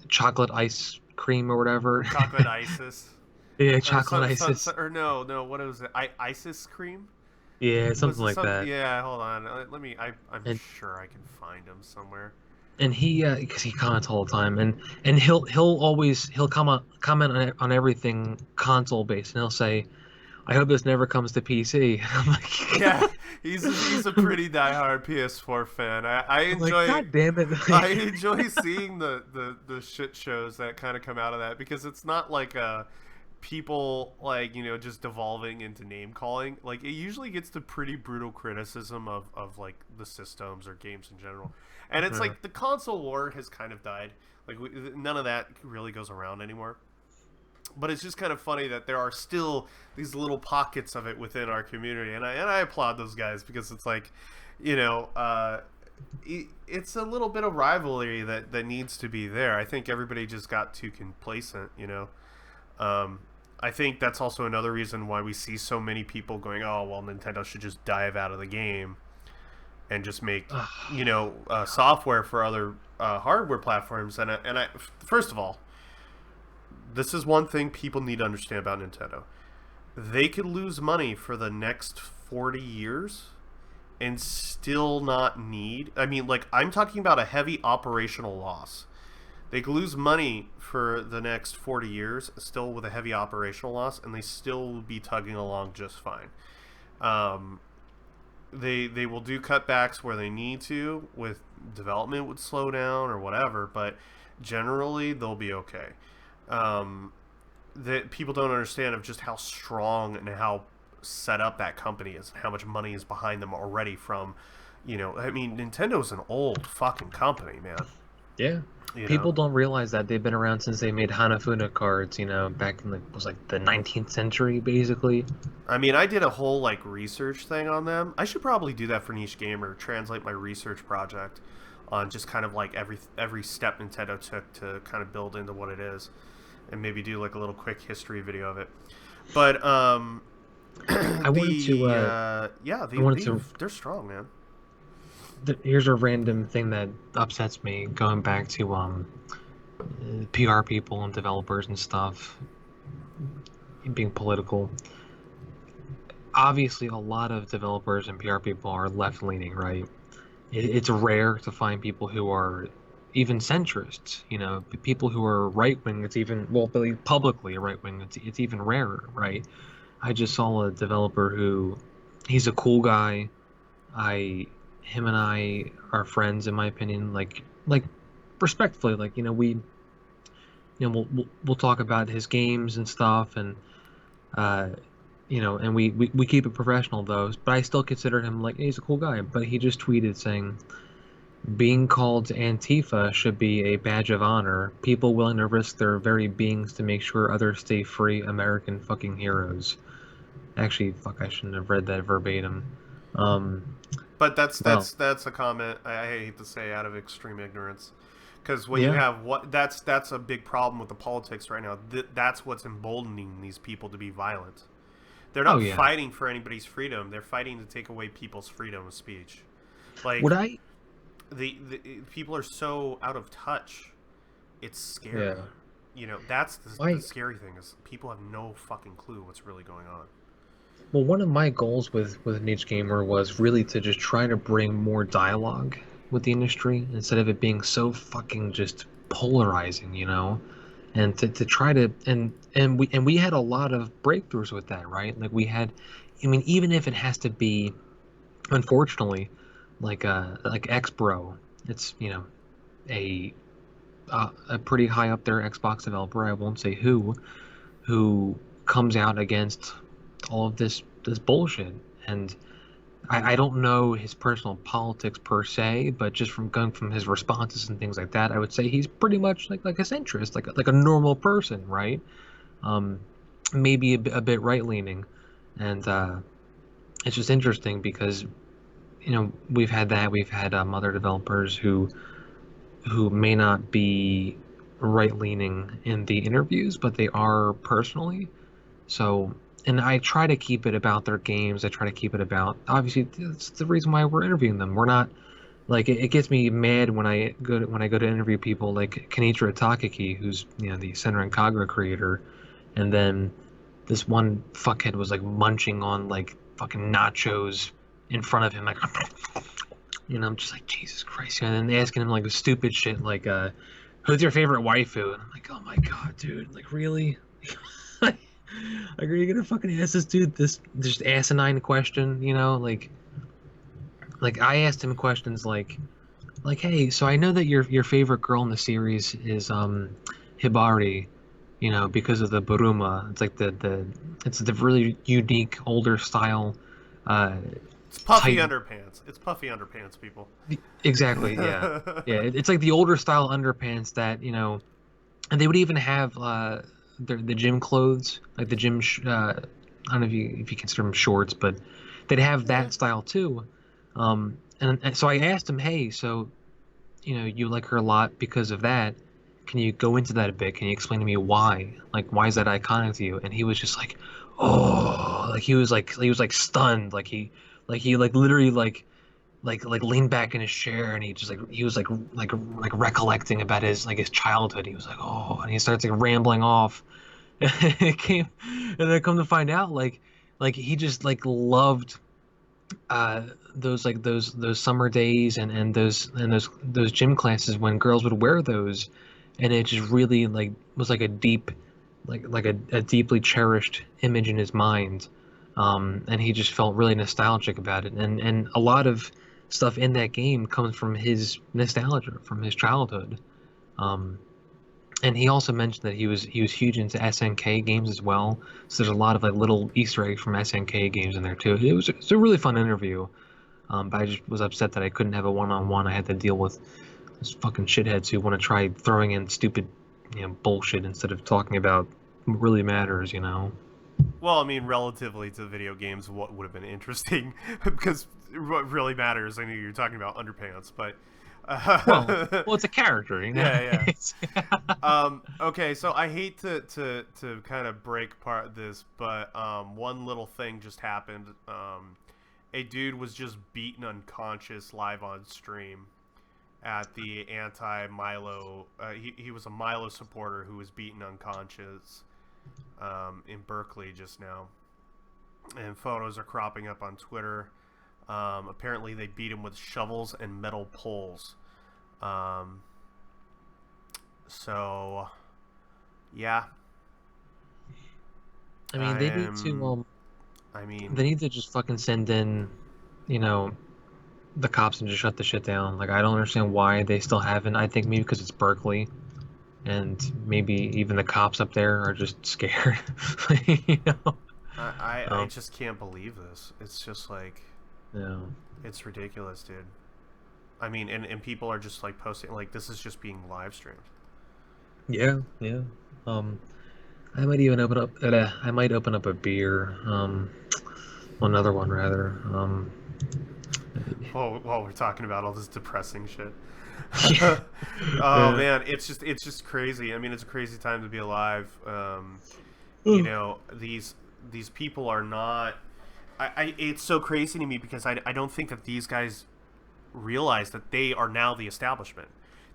S1: chocolate ice cream or whatever.
S2: Chocolate ISIS.
S1: Yeah, chocolate ISIS.
S2: Or no, what was it? ISIS cream?
S1: Yeah,
S2: Was
S1: something
S2: it
S1: like
S2: some?
S1: that.
S2: Yeah, hold on. Let me. I'm
S1: And
S2: sure I can find him somewhere.
S1: and he because he comments all the time and he'll always he'll comment on everything console based and he'll say I hope this never comes to PC. I'm
S2: Yeah,
S1: like,
S2: he's a pretty diehard PS4 fan. I
S1: I'm like,
S2: enjoy
S1: God damn it!
S2: I enjoy seeing the shit shows that kind of come out of that because it's not like people like just devolving into name calling. Like it usually gets to pretty brutal criticism of like the systems or games in general, and it's like the console war has kind of died. Like none of that really goes around anymore. But it's just kind of funny that there are still these little pockets of it within our community, and I applaud those guys because it's like, you know, it's a little bit of rivalry that needs to be there. I think everybody just got too complacent, you know. I think that's also another reason why we see so many people going, oh well, Nintendo should just dive out of the game and just make software for other hardware platforms. And I first of all, this is one thing people need to understand about Nintendo. They could lose money for the next 40 years and still not need... I mean, like, I'm talking about a heavy operational loss. They could lose money for the next 40 years, still with a heavy operational loss, and they still will be tugging along just fine. They will do cutbacks where they need to, with development would slow down or whatever, but generally they'll be okay. That people don't understand of just how strong and how set up that company is, how much money is behind them already from, I mean, Nintendo's an old fucking company, man.
S1: Yeah. People don't realize that they've been around since they made Hanafuna cards, back in the 19th century, basically.
S2: I mean, I did a whole research thing on them. I should probably do that for Niche Gamer, translate my research project on just kind of like every step Nintendo took to kind of build into what it is, and maybe do like a little quick history video of it. But
S1: I wanted to.
S2: They're strong, man.
S1: Here's a random thing that upsets me, going back to PR people and developers and stuff being political. Obviously, a lot of developers and PR people are left-leaning, right? It's rare to find people who are even centrists, people who are right wing. It's even, well, publicly right wing. It's even rarer, right? I just saw a developer who, he's a cool guy. Him and I are friends, in my opinion. Like respectfully, we'll talk about his games and stuff, and uh, and we keep it professional though. But I still consider him like he's a cool guy. But he just tweeted saying, being called Antifa should be a badge of honor. People willing to risk their very beings to make sure others stay free. American fucking heroes. Actually, fuck, I shouldn't have read that verbatim.
S2: But that's
S1: Well,
S2: that's that's a comment I hate to say out of extreme ignorance, because when you
S1: yeah.
S2: have that's a big problem with the politics right now. That's what's emboldening these people to be violent. They're
S1: Oh
S2: not
S1: yeah.
S2: fighting for anybody's freedom. They're fighting to take away people's freedom of speech.
S1: Would
S2: Like
S1: I?
S2: the people are so out of touch. It's scary.
S1: Yeah.
S2: That's the
S1: My
S2: scary thing is people have no fucking clue what's really going on.
S1: Well, one of my goals with Niche Gamer was really to just try to bring more dialogue with the industry instead of it being so fucking just polarizing, and to try to and we had a lot of breakthroughs with that, right? Like we had, I mean, even if it has to be, unfortunately, like Xbro, it's a a pretty high up there Xbox developer. I won't say who comes out against all of this bullshit. And I don't know his personal politics per se, but just from going from his responses and things like that, I would say he's pretty much like a centrist, like a normal person, right? Um, maybe a bit right leaning, and it's just interesting because we've had other developers who may not be right leaning in the interviews, but they are personally. So, and I try to keep it about their games. I try to keep it about, obviously, that's the reason why we're interviewing them. We're not like it gets me mad when I go to interview people like Kenichiro Takaki, who's the Center and Kagura creator, and then this one fuckhead was like munching on like fucking nachos in front of him, like I'm just like Jesus Christ, and then they asking him like stupid shit like who's your favorite waifu, and I'm like, oh my god, dude, like really. Like, are you gonna fucking ask this dude this just asinine question? Like I asked him questions like, hey, so I know that your favorite girl in the series is Hibari, because of the Buruma. It's like it's the really unique older style, uh,
S2: It's puffy
S1: tight.
S2: underpants. It's puffy underpants, people.
S1: Exactly, yeah, yeah. It's like the older style underpants that and they would even have the gym clothes, like the gym. I don't know if you consider them shorts, but they'd have
S2: Yeah.
S1: that style too. And so I asked him, hey, so you like her a lot because of that. Can you go into that a bit? Can you explain to me why? Like, why is that iconic to you? And he was just like, oh, like he was like stunned, like literally like leaned back in his chair, and he was like recollecting about his childhood. He was like, oh, and he starts like rambling off. It came and then come to find out like he just like loved those those summer days and those gym classes when girls would wear those, and it just really like was like a deep like a deeply cherished image in his mind. And he just felt really nostalgic about it, and a lot of stuff in that game comes from his nostalgia from his childhood. um, and he also mentioned that he was huge into SNK games as well, so there's a lot of like little Easter eggs from SNK games in there too. It's a really fun interview. But I just was upset that I couldn't have a one-on-one. I had to deal with those fucking shitheads who want to try throwing in stupid, bullshit instead of talking about what really matters.
S2: Well, I mean, relatively to video games, what would have been interesting, because what really matters. I know you're talking about underpants, but
S1: Well, it's a character.
S2: yeah, yeah. Okay, so I hate to kind of break apart this, but one little thing just happened. A dude was just beaten unconscious live on stream at the anti-Milo. He was a Milo supporter who was beaten unconscious in Berkeley just now, and photos are cropping up on Twitter. Apparently, they beat him with shovels and metal poles. Um, So, yeah,
S1: I mean,
S2: I
S1: they need to
S2: am. I
S1: they
S2: mean,
S1: need to just fucking send in, you know, the cops and just shut the shit down. Like, I don't understand why they still haven't. I think maybe because it's Berkeley, and maybe even the cops up there are just scared. you know?
S2: I
S1: Um,
S2: just can't believe this. It's just like
S1: yeah,
S2: it's ridiculous, dude. I mean, and people are just like posting like this is just being live streamed.
S1: yeah, yeah. Um, I might even open up. I might open up a beer. Well, another one rather.
S2: While we're talking about all this depressing shit.
S1: Yeah,
S2: Oh
S1: yeah.
S2: man, it's just crazy. I mean, it's a crazy time to be alive.
S1: Oh,
S2: These people are not. It's so crazy to me because I don't think that these guys realize that they are now the establishment.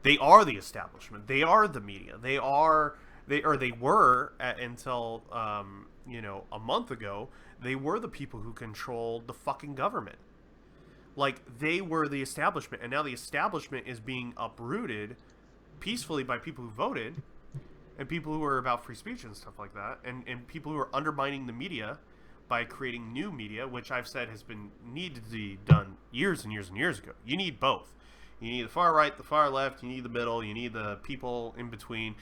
S2: They are the establishment. They are the media. They were until a month ago. They were the people who controlled the fucking government. Like they were the establishment, and now the establishment is being uprooted peacefully by people who voted and people who are about free speech and stuff like that, and people who are undermining the media by creating new media, which I've said has been needed to be done years and years and years ago. You need both. You need the far right, the far left. You need the middle. You need the people in between.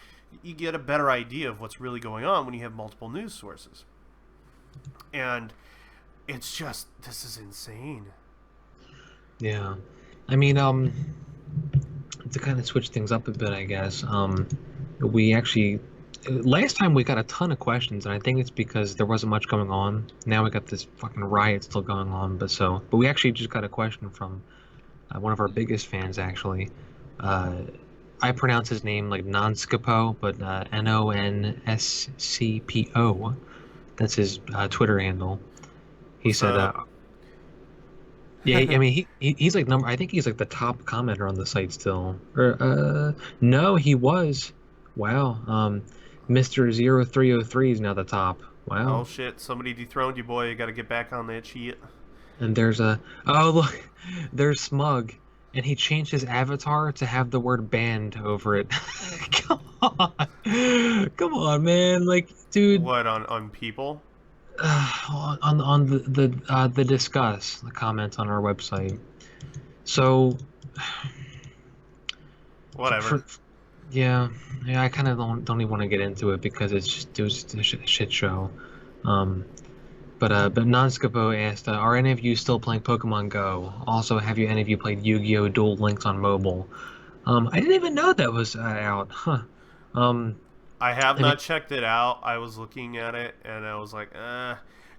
S2: You get a better idea of what's really going on when you have multiple news sources. And it's just this is insane.
S1: yeah. I mean, to kind of switch things up a bit, I guess. We actually last time we got a ton of questions, and I think it's because there wasn't much going on. Now we got this fucking riot still going on, but we actually just got a question from one of our biggest fans, actually. Uh, I pronounce his name like Nonscapo, but Nonscpo. That's his Twitter handle. He
S2: What's
S1: said,
S2: up?
S1: yeah, I mean, he's like number. I think he's like the top commenter on the site still. Or no, he was. Wow. Mr. 0303 is now the top.
S2: Oh
S1: Wow.
S2: shit! Somebody dethroned you, boy. You got to get back on that shit.
S1: And there's a oh look, there's Smug, and he changed his avatar to have the word banned over it. Come come on, man. Like, dude,
S2: What on people?
S1: on the discuss the comments on our website. So
S2: Whatever.
S1: for yeah, yeah, I kind of don't even want to get into it because it was just a shit show. Um, but Nonscapo asked, are any of you still playing Pokemon Go? Also, have you any of you played Yu-Gi-Oh! Duel Links on mobile? I didn't even know that was out. Huh. Um,
S2: I have
S1: I mean,
S2: not checked it out. I was looking at it and I was like,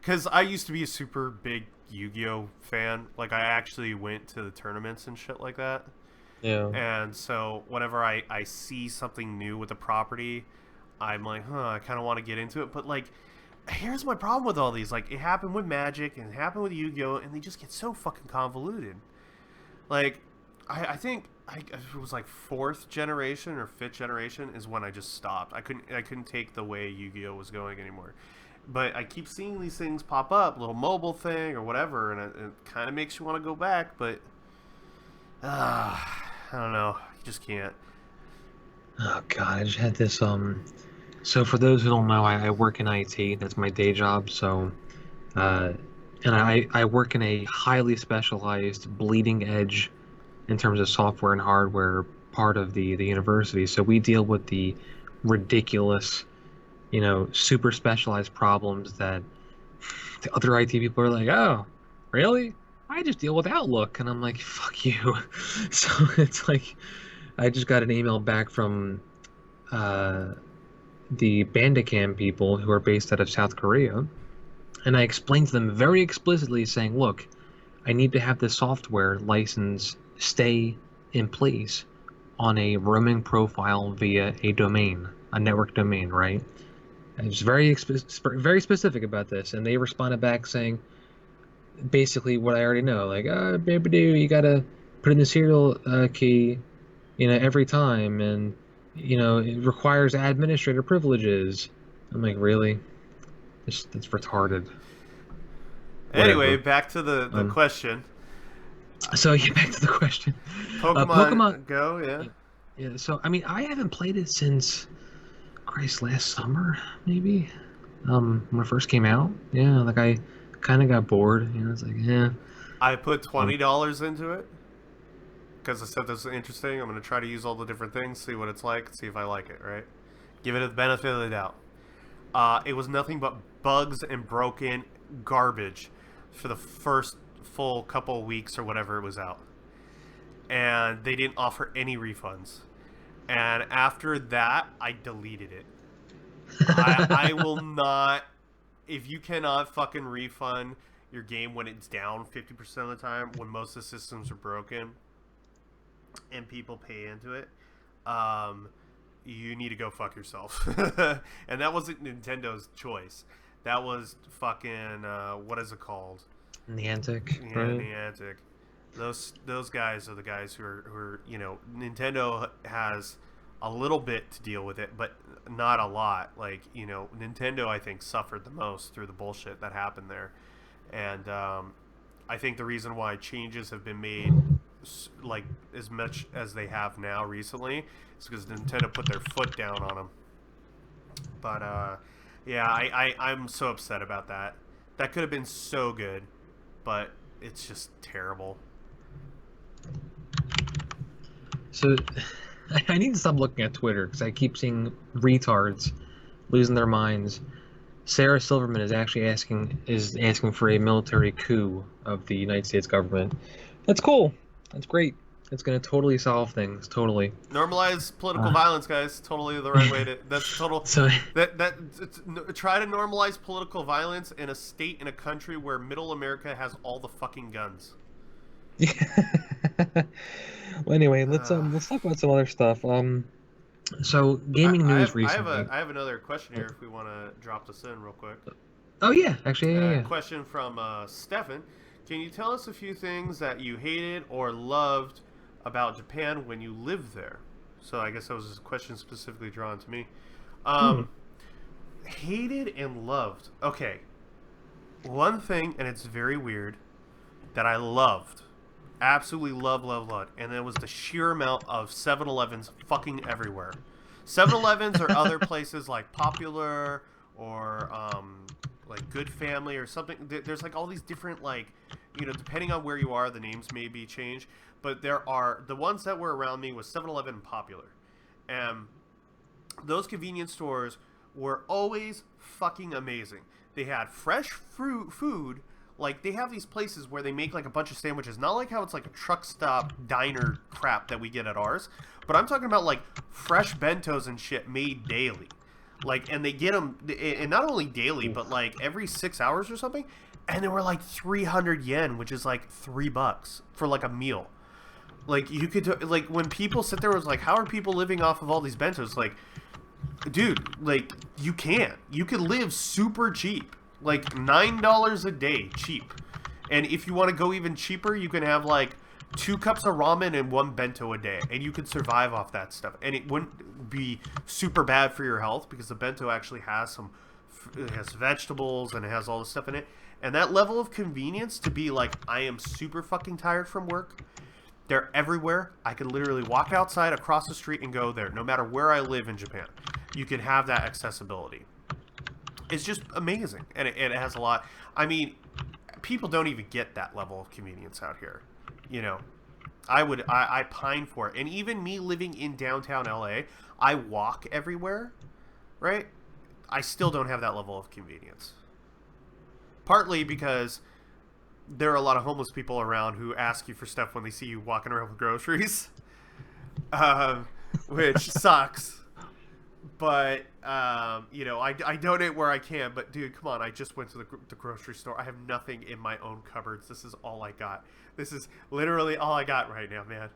S2: because I used to be a super big Yu-Gi-Oh fan. Like I actually went to the tournaments and shit like that.
S1: yeah.
S2: And so whenever I see something new with the property, I'm like, I kind of want to get into it. But like, here's my problem with all these. Like, it happened with Magic and it happened with Yu-Gi-Oh, and they just get so fucking convoluted. Like, I think it was like fourth generation or fifth generation is when I just stopped. I couldn't take the way Yu-Gi-Oh was going anymore. But I keep seeing these things pop up, little mobile thing or whatever, and it kind of makes you want to go back. But I don't know. You just can't.
S1: Oh God, I just had this. So for those who don't know, I work in IT. That's my day job. So, uh, and I work in a highly specialized bleeding edge in terms of software and hardware part of the university. So we deal with the ridiculous, super specialized problems that the other IT people are like, oh, really? I just deal with Outlook. And I'm like, fuck you. So it's like, I just got an email back from uh, the Bandicam people who are based out of South Korea. And I explained to them very explicitly, saying, look, I need to have the software license stay in place on a roaming profile via a domain, a network domain, right? I was very specific about this, and they responded back saying basically what I already know, like, baby, do you gotta put in the serial key, every time, and it requires administrator privileges. I'm like, really? That's retarded.
S2: Anyway,
S1: Whatever.
S2: back to the
S1: Um,
S2: question.
S1: so yeah, back to the question. Pokemon.
S2: Pokemon Go, yeah.
S1: Yeah, so I mean, I haven't played it since Christ last summer, maybe. When it first came out. Yeah, like I kind of got bored. It's like, yeah.
S2: I put
S1: Um,
S2: $20 into it because I said this is interesting. I'm going to try to use all the different things, see what it's like, see if I like it, right? Give it the benefit of the doubt. It was nothing but bugs and broken garbage for the first full couple of weeks or whatever it was out. And they didn't offer any refunds. And after that, I deleted it. I will not. If you cannot fucking refund your game when it's down 50% of the time, when most of the systems are broken and people pay into it, um, you need to go fuck yourself. And that wasn't Nintendo's choice. That was fucking what is it called?
S1: Niantic,
S2: Yeah,
S1: right?
S2: Niantic. Those guys are the guys who are Nintendo has a little bit to deal with it, but not a lot. Like Nintendo I think suffered the most through the bullshit that happened there, and I think the reason why changes have been made like as much as they have now recently is because Nintendo put their foot down on them. But yeah, I'm so upset about that. That could have been so good, but it's just terrible.
S1: So I need to stop looking at Twitter because I keep seeing retards losing their minds. Sarah Silverman is asking for a military coup of the United States government. That's cool. That's great. It's going to totally solve things. Totally.
S2: Normalize political
S1: Uh,
S2: violence, guys. Totally the right way to. That's total.
S1: so
S2: Try to normalize political violence in a state in a country where Middle America has all the fucking guns.
S1: well, anyway,
S2: Uh,
S1: let's talk about some other stuff. So gaming news recently.
S2: I have another question here if we want to drop this in real quick.
S1: Oh yeah, actually, yeah.
S2: Question from Stefan. Can you tell us a few things that you hated or loved about Japan when you lived there? So I guess that was a question specifically drawn to me.
S1: Hmm.
S2: Um, hated and loved. Okay, one thing, and it's very weird, that I loved, absolutely loved, and it was the sheer amount of 7-Elevens fucking everywhere. 7-Elevens or other places like Popular or like Good Family or something. There's like all these different depending on where you are, the names may be changed. But there are the ones that were around me was 7-Eleven and Popular, and those convenience stores were always fucking amazing. They had fresh fruit food. Like they have these places where they make like a bunch of sandwiches, not like how it's like a truck stop diner crap that we get at ours, but I'm talking about like fresh bentos and shit made daily. Like, and they get them, and not only daily, but like every 6 hours or something. And they were like 300 yen, which is like $3 for like a meal. Like you could like when people sit there, it was like, how are people living off of all these bentos? Like, dude, like you can't. You could live super cheap, like $9 a day, cheap. And if you want to go even cheaper, you can have like 2 cups of ramen and one bento a day, and you could survive off that stuff. And it wouldn't be super bad for your health because the bento actually has it has vegetables and it has all this stuff in it. And that level of convenience to be like, I am super fucking tired from work. They're everywhere. I can literally walk outside across the street and go there, no matter where I live in Japan. You can have that accessibility. It's just amazing, and it has a lot. I mean, people don't even get that level of convenience out here. You know, I pine for it, and even me living in downtown LA, I walk everywhere, right? I still don't have that level of convenience. Partly because there are a lot of homeless people around who ask you for stuff when they see you walking around with groceries, which sucks. But I donate where I can. But dude, come on! I just went to the grocery store. I have nothing in my own cupboards. This is all I got. This is literally all I got right now, man.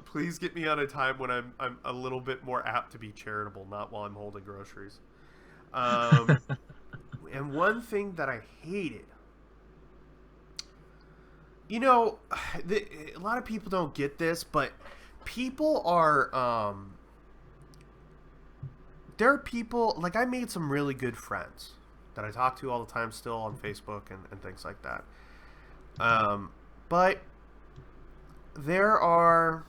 S2: Please get me on a time when I'm a little bit more apt to be charitable, not while I'm holding groceries. And one thing that I hated, a lot of people don't get this, but people are there are people, like I made some really good friends that I talk to all the time still on Facebook and things like that. But there are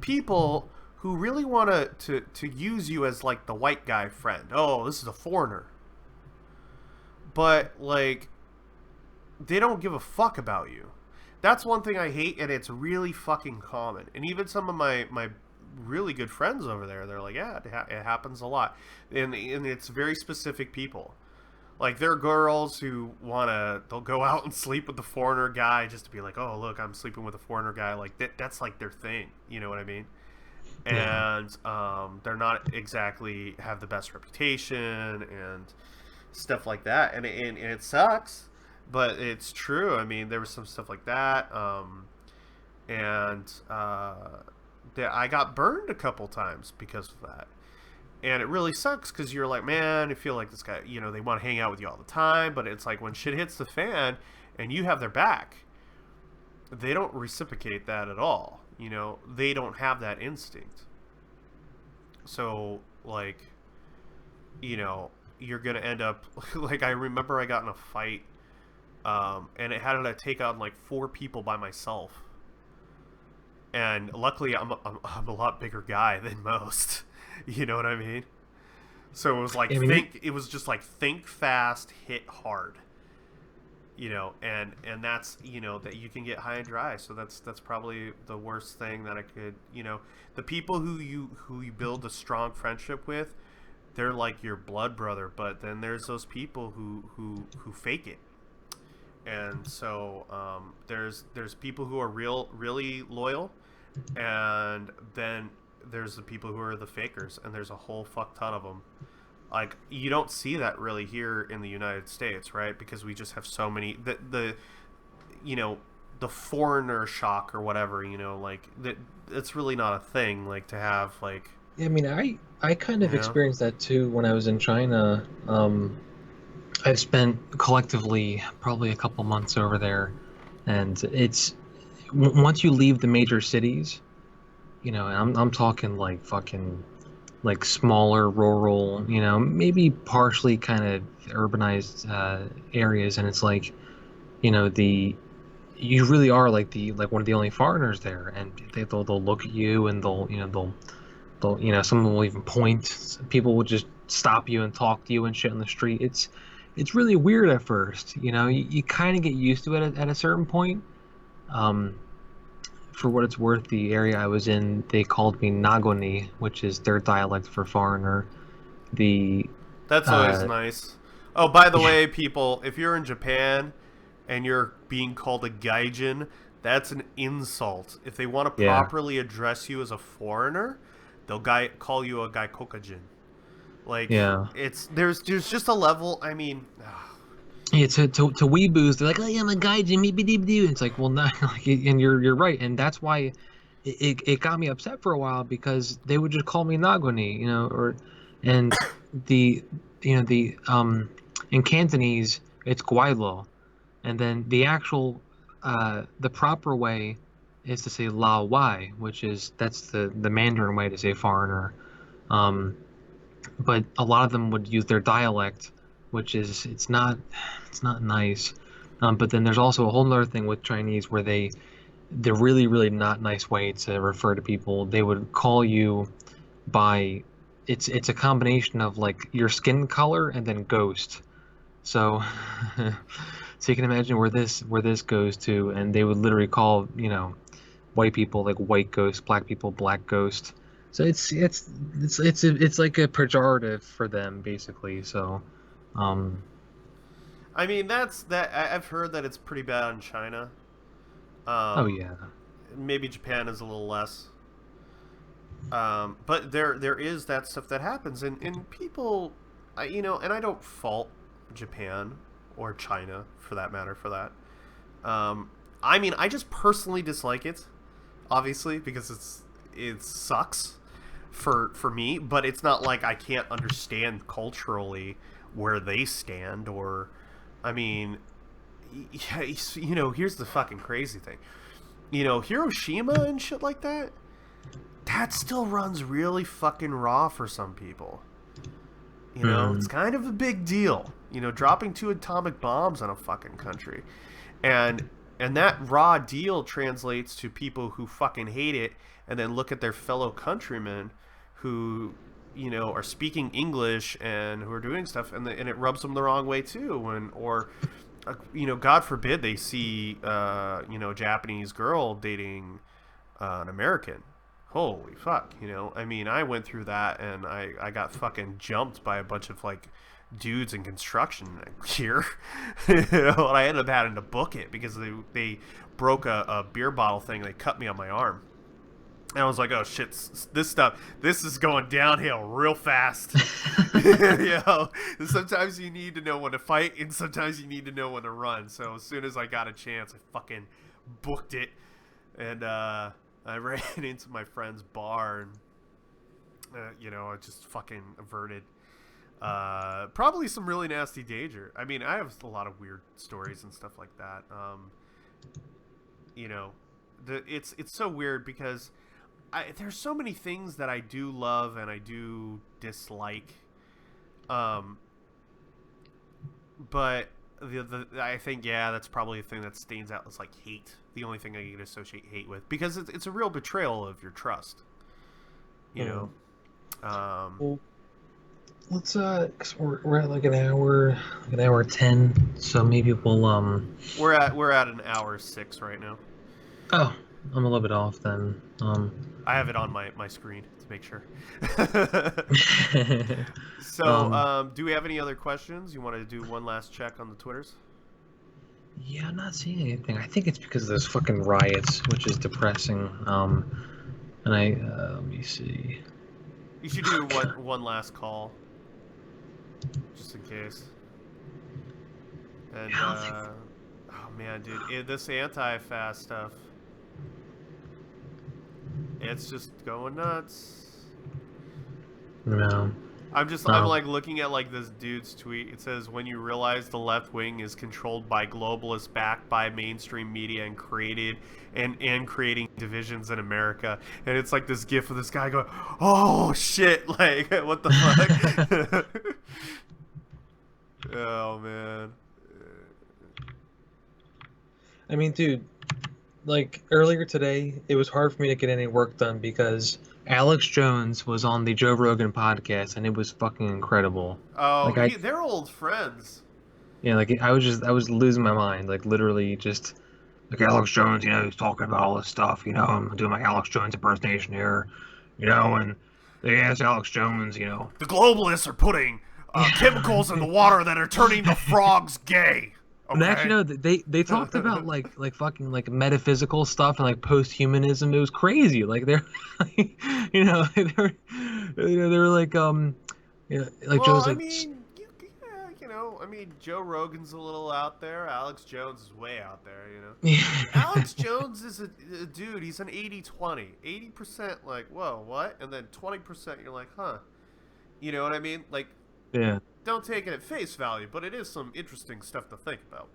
S2: people who really want to use you as like the white guy friend. Oh, this is a foreigner. But like they don't give a fuck about you. That's one thing I hate, and it's really fucking common. And even some of my really good friends over there, they're like, yeah, it happens a lot. And it's very specific people. Like, there are girls who they'll go out and sleep with the foreigner guy just to be like, oh, look, I'm sleeping with a foreigner guy. Like, that's like their thing. You know what I mean?
S1: Yeah.
S2: And they're not exactly have the best reputation and stuff like that. And it sucks, but it's true. I mean, there was some stuff like that. And I got burned a couple times because of that. And it really sucks because you're like, man, I feel like this guy, they want to hang out with you all the time. But it's like when shit hits the fan and you have their back, they don't reciprocate that at all. They don't have that instinct. So, like, you're going to end up, like, I remember I got in a fight, and it had to take out, like, 4 people by myself. And luckily, I'm a lot bigger guy than most. You know what I mean? So it was like, it was just like, think fast, hit hard. And that's, that you can get high and dry. So that's probably the worst thing that I could, the people who you build a strong friendship with, they're like your blood brother. But then there's those people who fake it. And so there's people who are really loyal, and then there's the people who are the fakers, and there's a whole fuck ton of them. Like, you don't see that really here in the United States, right? Because we just have so many the foreigner shock or whatever, like that. It's really not a thing. Like, to have like.
S1: Yeah, I mean, I kind of experienced that too when I was in China. I've spent collectively probably a couple months over there, and it's once you leave the major cities, and I'm talking like fucking like smaller rural, maybe partially kind of urbanized areas, and it's like, you really are like one of the only foreigners there, and they'll look at you, and they'll someone will even point. People will just stop you and talk to you and shit on the street. It's really weird at first, you kind of get used to it at a certain point. For what it's worth, the area I was in, they called me Nagoni, which is their dialect for foreigner.
S2: That's always nice. Oh, by the way, people, if you're in Japan and you're being called a gaijin, that's an insult. If they want to properly address you as a foreigner, they'll call you a gaikokajin. Like, there's just a level. I mean,
S1: yeah, to weeboos, they're like, oh yeah, I'm a gaijin, it's like, well, not like, and you're right, and that's why it got me upset for a while, because they would just call me Nagoni, and the in Cantonese it's Guaylo, and then the actual the proper way is to say Lao Wai, that's the Mandarin way to say foreigner. But a lot of them would use their dialect, which is it's not nice. But then there's also a whole other thing with Chinese where they're really, really not nice way to refer to people. They would call you by it's a combination of like your skin color and then ghost. So so you can imagine where this goes to, and they would literally call white people like white ghost, black people black ghost. So it's like a pejorative for them, basically. So,
S2: I mean, I've heard that it's pretty bad in China.
S1: Oh yeah.
S2: Maybe Japan is a little less. But there is that stuff that happens, and people, and I don't fault Japan or China for that matter for that. I mean, I just personally dislike it, obviously, because it sucks for me, but it's not like I can't understand culturally where they stand, or, I mean, here's the fucking crazy thing. Hiroshima and shit like that still runs really fucking raw for some people. It's kind of a big deal, dropping 2 atomic bombs on a fucking country. And And that raw deal translates to people who fucking hate it and then look at their fellow countrymen who, are speaking English and who are doing stuff, and it rubs them the wrong way too. Or God forbid they see, a Japanese girl dating an American. Holy fuck, I mean, I went through that and I got fucking jumped by a bunch of like dudes in construction here. And I ended up having to book it because they broke a beer bottle thing. They cut me on my arm. And I was like, oh shit, this is going downhill real fast. Sometimes you need to know when to fight and sometimes you need to know when to run. So as soon as I got a chance, I fucking booked it. And I ran into my friend's bar and, I just fucking averted probably some really nasty danger. I mean, I have a lot of weird stories and stuff like that. It's so weird because there's so many things that I do love and I do dislike. But I think, that's probably a thing that stands out as like hate. The only thing I can associate hate with, because it's a real betrayal of your trust. Well,
S1: let's cause we're at like an hour 10, so maybe we'll
S2: we're at an hour 6 right now.
S1: Oh, I'm a little bit off then.
S2: I have it on my screen to make sure. So, do we have any other questions? You want to do one last check on the Twitters?
S1: Yeah, I'm not seeing anything. I think it's because of those fucking riots, which is depressing. And let me see.
S2: You should do one last call, just in case. And oh man, dude, this anti-fast stuff, it's just going nuts.
S1: No.
S2: I'm like looking at like this dude's tweet. It says, when you realize the left wing is controlled by globalists backed by mainstream media and creating divisions in America. And it's like this gif of this guy going, oh shit, like what the fuck? Oh man.
S1: I mean, dude, like earlier today, it was hard for me to get any work done because Alex Jones was on the Joe Rogan podcast, and it was fucking incredible.
S2: Oh, they're old friends.
S1: Yeah, like I was losing my mind, like literally just like Alex Jones, he's talking about all this stuff, I'm doing my Alex Jones impersonation here, and they asked Alex Jones,
S2: the globalists are putting chemicals in the water that are turning the frogs gay. Okay.
S1: And actually, they talked about like fucking like metaphysical stuff and like post-humanism. It was crazy. Like they're, like, they're like like Joe's like.
S2: I mean, Joe Rogan's a little out there. Alex Jones is way out there. Alex Jones is a dude. He's an 80-20. 80% like, whoa, what? And then 20% you're like, huh. You know what I mean? Like,
S1: yeah.
S2: Don't take it at face value, but it is some interesting stuff to think about.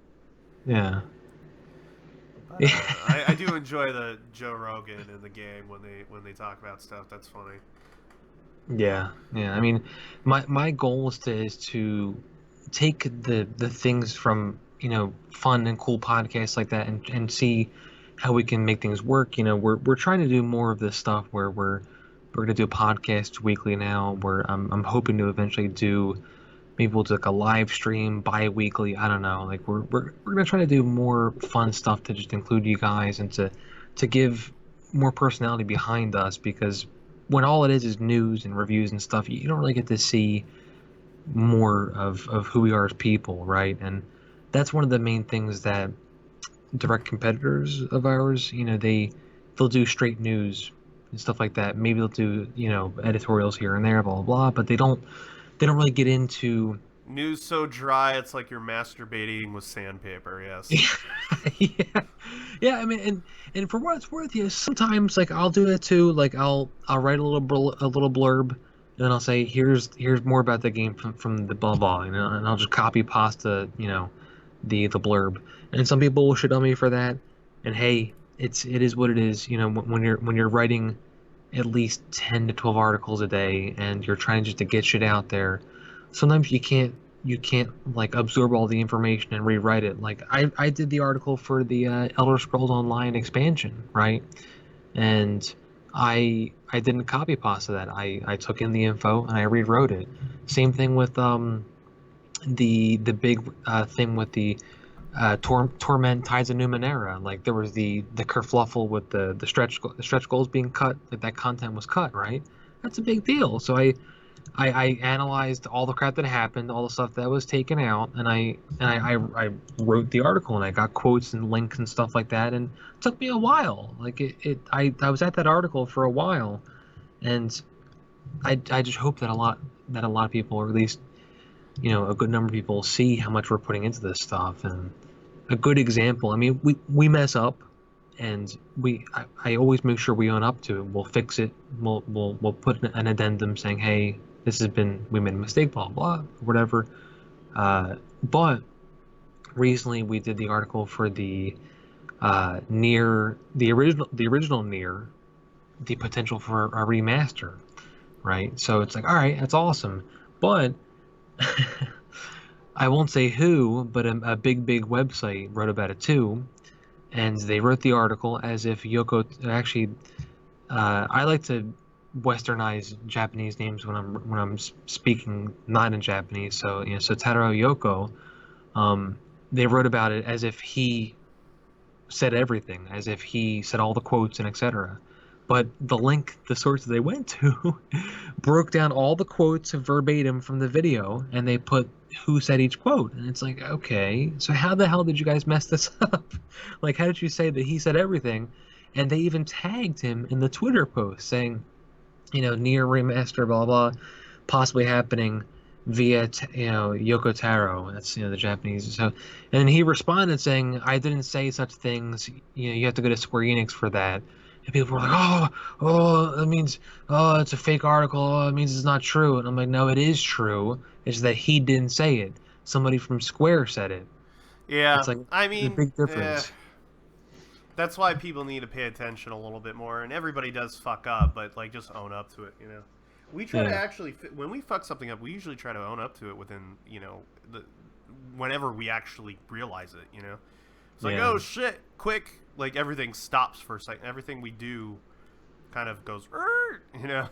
S1: Yeah.
S2: But, I do enjoy the Joe Rogan and the gang when they talk about stuff. That's funny.
S1: Yeah. I mean, my goal is to take the things from fun and cool podcasts like that and see how we can make things work. We're trying to do more of this stuff where we're going to do a podcast weekly now. Where I'm hoping to eventually do. Maybe we'll do like a live stream bi-weekly. I don't know. Like we're gonna try to do more fun stuff to just include you guys and to give more personality behind us, because when all it is news and reviews and stuff, you don't really get to see more of who we are as people, right? And that's one of the main things that direct competitors of ours, they'll do straight news and stuff like that. Maybe they'll do editorials here and there, blah blah blah, but they don't really get into
S2: news so dry it's like you're masturbating with sandpaper. Yes.
S1: Yeah. I mean, and for what it's worth, sometimes like I'll do it too. Like I'll write a little blurb, and then I'll say here's more about the game from the blah blah, and I'll just copy pasta the blurb. And some people will shit on me for that. And hey, it is what it is. When you're writing at least 10 to 12 articles a day and you're trying just to get shit out there, sometimes you can't you can't like absorb all the information and rewrite it. Like I did the article for the Elder Scrolls Online expansion, right? And I didn't copy pasta that. I took in the info and I rewrote it. Same thing with the big thing with the Torment Tides of Numenera. Like there was the kerfluffle with the stretch goals being cut. That content was cut, right? That's a big deal. So I analyzed all the crap that happened, all the stuff that was taken out, and I wrote the article and I got quotes and links and stuff like that, and it took me a while. Like I was at that article for a while, and I just hope that a lot of people, or at least a good number of people, see how much we're putting into this stuff. And a good example, I mean, we mess up, and I always make sure we own up to it. We'll fix it. We'll put an addendum saying, hey, we made a mistake, blah blah, whatever. But recently we did the article for the original Nier, the potential for a remaster, right? So it's like, all right, that's awesome, but I won't say who, but a big website wrote about it too, and they wrote the article as if Yoko actually. I like to Westernize Japanese names when I'm speaking not in Japanese. So so Taro Yoko, they wrote about it as if he said everything, as if he said all the quotes and etc. But the source they went to, broke down all the quotes verbatim from the video, and they put who said each quote. And it's like, okay, so how the hell did you guys mess this up? Like, how did you say that he said everything? And they even tagged him in the Twitter post saying, Nier remaster, blah blah, possibly happening via Yoko Taro. That's the Japanese. So, and he responded saying, I didn't say such things. You have to go to Square Enix for that. And people were like, oh, that means, it's a fake article. Oh, it means it's not true. And I'm like, no, it is true. It's that he didn't say it. Somebody from Square said it.
S2: Yeah,
S1: it's like,
S2: I mean,
S1: a big difference.
S2: That's why people need to pay attention a little bit more. And everybody does fuck up, but like just own up to it. We try to actually, when we fuck something up, we usually try to own up to it within whenever we actually realize it. It's like, oh shit, quick. Like everything stops for a second. Everything we do kind of goes,
S1: Yeah,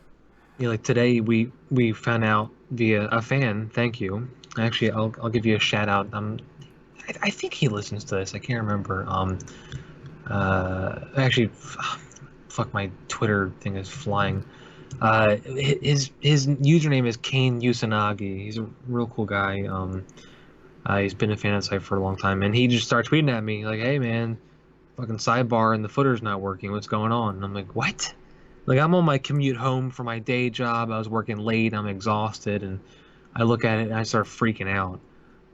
S1: like today we found out via a fan. Thank you. Actually, I'll give you a shout out. I think he listens to this. I can't remember. Actually, fuck, my Twitter thing is flying. His username is Kane Yusanagi. He's a real cool guy. He's been a fan of the site for a long time, and he just started tweeting at me like, "Hey man, fucking sidebar and the footer's not working. What's going on?" And I'm like, "What?" Like, I'm on my commute home from my day job. I was working late. I'm exhausted, and I look at it and I start freaking out.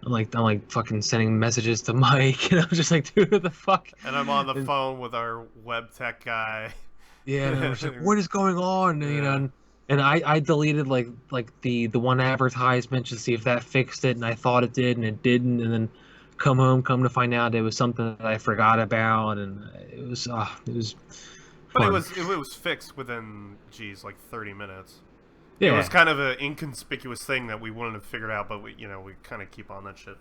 S1: I'm like fucking sending messages to Mike, and I'm just like, dude, what the fuck?
S2: And I'm on the phone with our web tech guy.
S1: Yeah, and I was like, what is going on? And I deleted like the one advertisement to see if that fixed it, and I thought it did, and it didn't. And then come to find out it was something that I forgot about, and it was
S2: But
S1: fun.
S2: it was fixed within like 30 minutes.
S1: Yeah.
S2: It was kind of an inconspicuous thing that we wouldn't have figured out, but we kind of keep on that shit.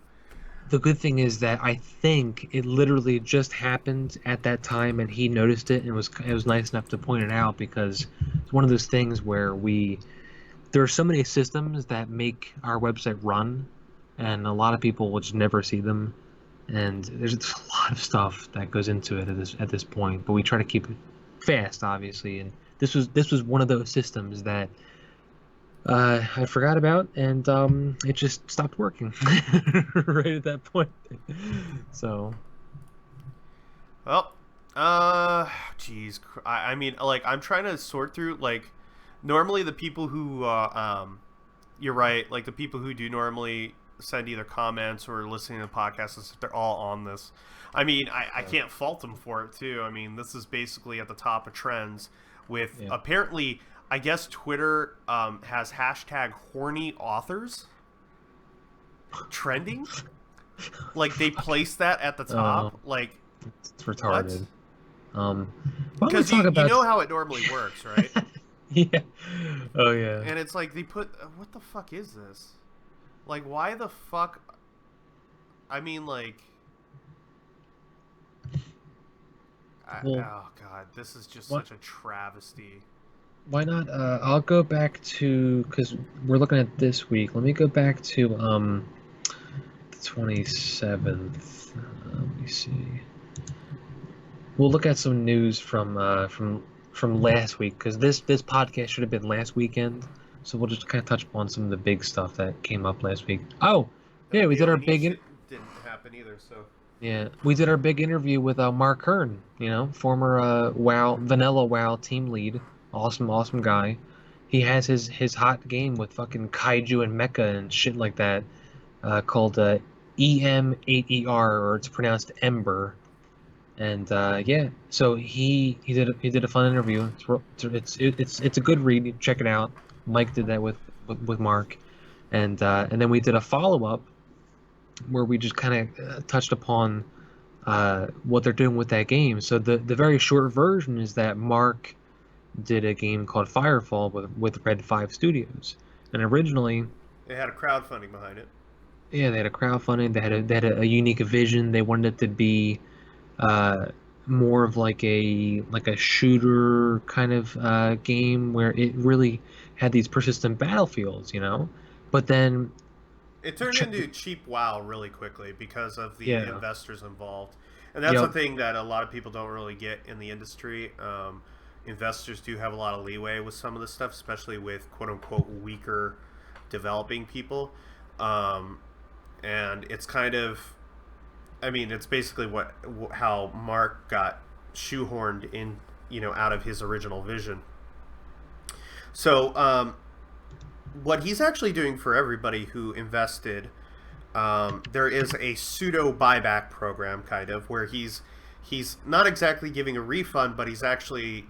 S1: The good thing is that I think it literally just happened at that time, and he noticed it, and it was nice enough to point it out, because it's one of those things where there are so many systems that make our website run, and a lot of people will just never see them, and there's a lot of stuff that goes into it at this point. But we try to keep it fast, obviously, and this was one of those systems that I forgot about, and it just stopped working right at that point. So,
S2: well, geez, I mean, like, I'm trying to sort through, like, normally the people who, you're right, like, the people who do normally send either comments or listening to the podcast, they're all on this. I mean, I can't fault them for it, too. I mean, this is basically at the top of trends with, apparently, I guess Twitter has hashtag horny authors trending. Like, they place that at the top. Like,
S1: it's retarded.
S2: Because you know how it normally works, right?
S1: Yeah. Oh, yeah.
S2: And it's like, they put, what the fuck is this? Like, why the fuck? I mean, like,
S1: Well,
S2: oh god, this is just
S1: what?
S2: such a travesty.
S1: Why not? I'll go back to because we're looking at this week. Let me go back to the 27th. Let me see. We'll look at some news from last week because this podcast should have been last weekend. So we'll just kind of touch upon some of the big stuff that came up last week. Oh, yeah, we did
S2: Halo
S1: our
S2: Infinite
S1: big
S2: shit didn't happen either, so.
S1: yeah, we did our big interview with Mark Kern, former WoW Vanilla WoW team lead. Awesome guy. He has his hot game with fucking kaiju and mecha and shit like that, called EM8ER, or it's pronounced Ember. And yeah, so he did a fun interview. It's a good read. Check it out. Mike did that with Mark, and then we did a follow up where we just kind of touched upon what they're doing with that game. So the very short version is that Mark did a game called Firefall with Red 5 Studios, and originally,
S2: It had a crowdfunding behind it.
S1: yeah, they had a crowdfunding. They had a unique vision. They wanted it to be uh, more of like a shooter kind of game where it really had these persistent battlefields. But then,
S2: It turned into cheap WoW really quickly because of the
S1: yeah,
S2: investors involved, and that's the
S1: yep,
S2: thing that a lot of people don't really get in the industry. Investors do have a lot of leeway with some of this stuff, especially with quote unquote weaker developing people, um, and it's kind of, I mean, it's basically how Mark got shoehorned in, out of his original vision. So what he's actually doing for everybody who invested, there is a pseudo buyback program, kind of, where he's not exactly giving a refund, but he's actually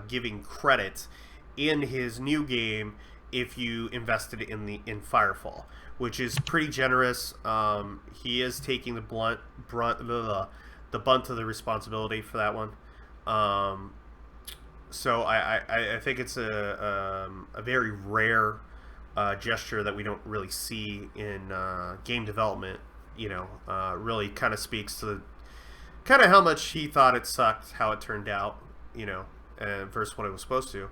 S2: giving credit in his new game if you invested in Firefall, which is pretty generous. He is taking the bunt of the responsibility for that one. So I think it's a very rare gesture that we don't really see in game development. Really kind of speaks to kind of how much he thought it sucked, how it turned out, versus what it was supposed to.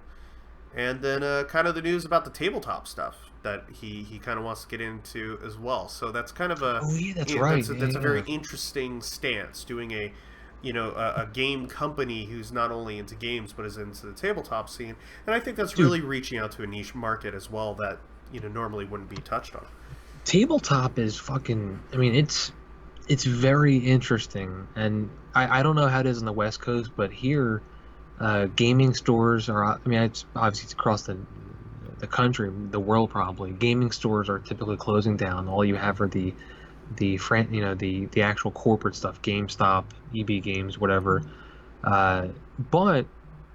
S2: And then kind of the news about the tabletop stuff that he kind of wants to get into as well. So that's kind of a,
S1: oh yeah, that's right,
S2: that's a very
S1: yeah.
S2: interesting stance, doing a game company who's not only into games but is into the tabletop scene. And I think that's
S1: Dude,
S2: really reaching out to a niche market as well that normally wouldn't be touched on.
S1: tabletop is fucking. I mean, it's very interesting, and I don't know how it is on the West Coast, but here, gaming stores are. I mean, it's across the country, the world probably. Gaming stores are typically closing down. All you have are the actual corporate stuff, GameStop, EB Games, whatever. But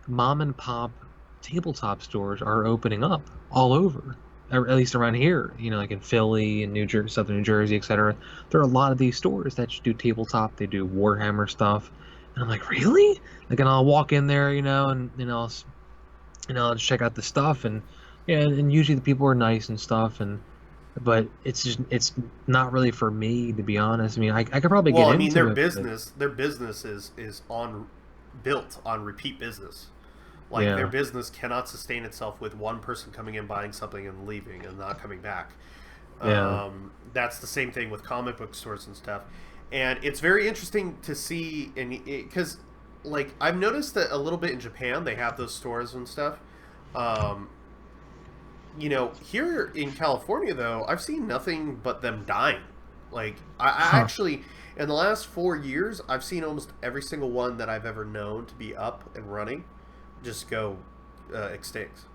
S1: mom and pop tabletop stores are opening up all over, at least around here. Like in Philly and New Jersey, Southern New Jersey, etc. There are a lot of these stores that do tabletop. They do Warhammer stuff, and I'm like, really? Like, and I'll walk in there, and I'll just check out the stuff, and yeah, and usually the people are nice and stuff, but it's not really for me, to be honest. I mean, I could probably
S2: Well,
S1: get
S2: I mean,
S1: into it, but
S2: their business is on built on repeat business. Like, their
S1: yeah,
S2: business cannot sustain itself with one person coming in, buying something, and leaving and not coming back.
S1: yeah.
S2: That's the same thing with comic book stores and stuff. And it's very interesting to see, because like I've noticed that a little bit in Japan they have those stores and stuff. Um, Here in California though, I've seen nothing but them dying. Like I
S1: Huh.
S2: actually, in the last 4 years, I've seen almost every single one that I've ever known to be up and running just go extinct.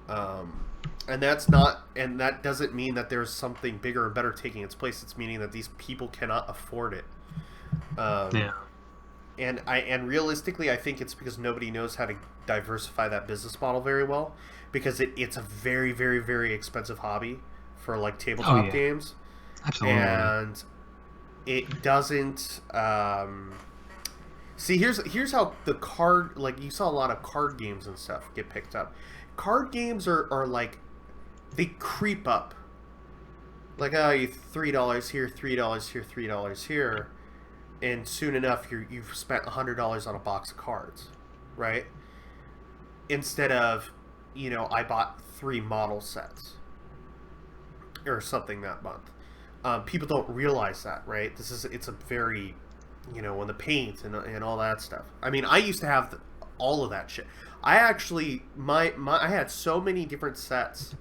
S2: Um, and that doesn't mean that there's something bigger and better taking its place. It's meaning that these people cannot afford it. Um,
S1: Yeah.
S2: and realistically, I think it's because nobody knows how to diversify that business model very well, because it's a very very very expensive hobby for like
S1: Oh
S2: tabletop
S1: yeah.
S2: games,
S1: Absolutely.
S2: and it doesn't. See, here's how the card, like, you saw a lot of card games and stuff get picked up. Card games are like, they creep up Like, oh, you $3 here, $3 here, $3 here, and soon enough you've spent $100 on a box of cards, right? Instead of, I bought 3 model sets or something that month. People don't realize that, right? It's a very, when the paint and all that stuff. I mean, I used to have all of that shit. I actually I had so many different sets,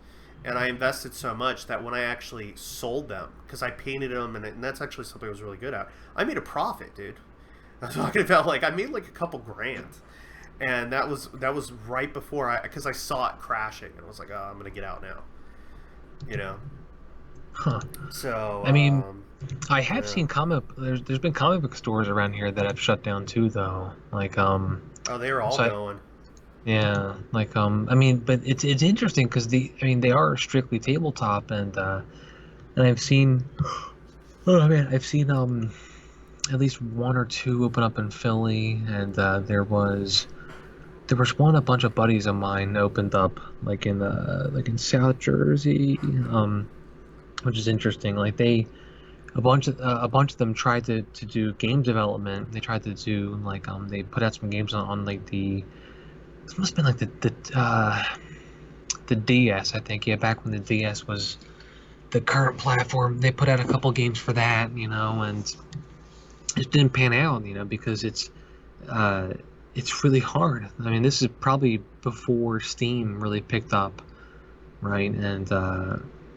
S2: and I invested so much that when I actually sold them, because I painted them, and that's actually something I was really good at, I made a profit, dude. I'm talking about, like, I made like a couple grand, and that was right before because I saw it crashing, and I was like, oh, I'm gonna get out now, you know.
S1: Huh.
S2: So
S1: I mean, I have
S2: yeah.
S1: seen there's been comic book stores around here that have shut down too, though. Like,
S2: Oh, they were all
S1: so
S2: going.
S1: yeah, like, I mean, but it's interesting because I mean, they are strictly tabletop, and I've seen, oh man, I've seen at least one or two open up in Philly, and there was one a bunch of buddies of mine opened up like in South Jersey, which is interesting. Like a bunch of them tried to do game development. They tried to do like they put out some games on like this must have been like the DS, I think. Yeah, back when the DS was the current platform. They put out a couple games for that, and it didn't pan out, because it's really hard. I mean, this is probably before Steam really picked up, right? And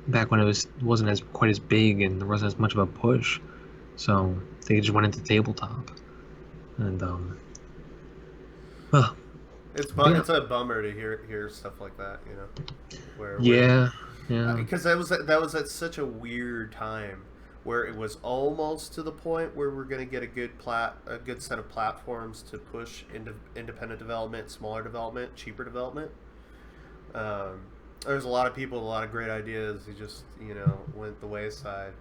S1: back when wasn't as quite as big and there wasn't as much of a push, so they just went into tabletop. And well, yeah,
S2: It's a bummer to hear stuff like that, where
S1: yeah, yeah,
S2: because that was at such a weird time where it was almost to the point where we're going to get a good set of platforms to push into independent development, smaller development, cheaper development. There's a lot of people with a lot of great ideas who just went the wayside.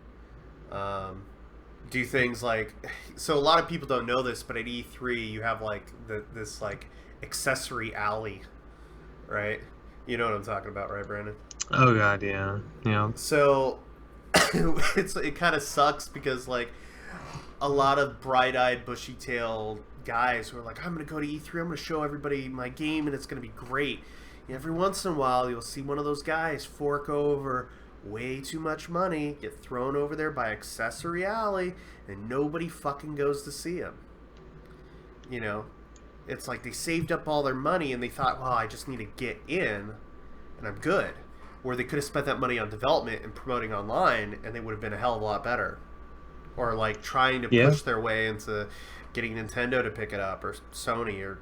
S2: Do things like, so a lot of people don't know this, but at E3 you have like this like accessory alley, right? You know what I'm talking about, right, Brandon?
S1: oh god, yeah, yeah,
S2: So it kind of sucks because like a lot of bright-eyed, bushy-tailed guys who are like, I'm gonna go to E3, I'm gonna show everybody my game, and it's gonna be great. Every once in a while, you'll see one of those guys fork over way too much money, get thrown over there by Accessory Alley, and nobody fucking goes to see him. You know, it's like they saved up all their money and they thought, well, I just need to get in, and I'm good. Where they could have spent that money on development and promoting online, and they would have been a hell of a lot better. Or like trying to
S1: yeah.
S2: push their way into getting Nintendo to pick it up, or Sony, or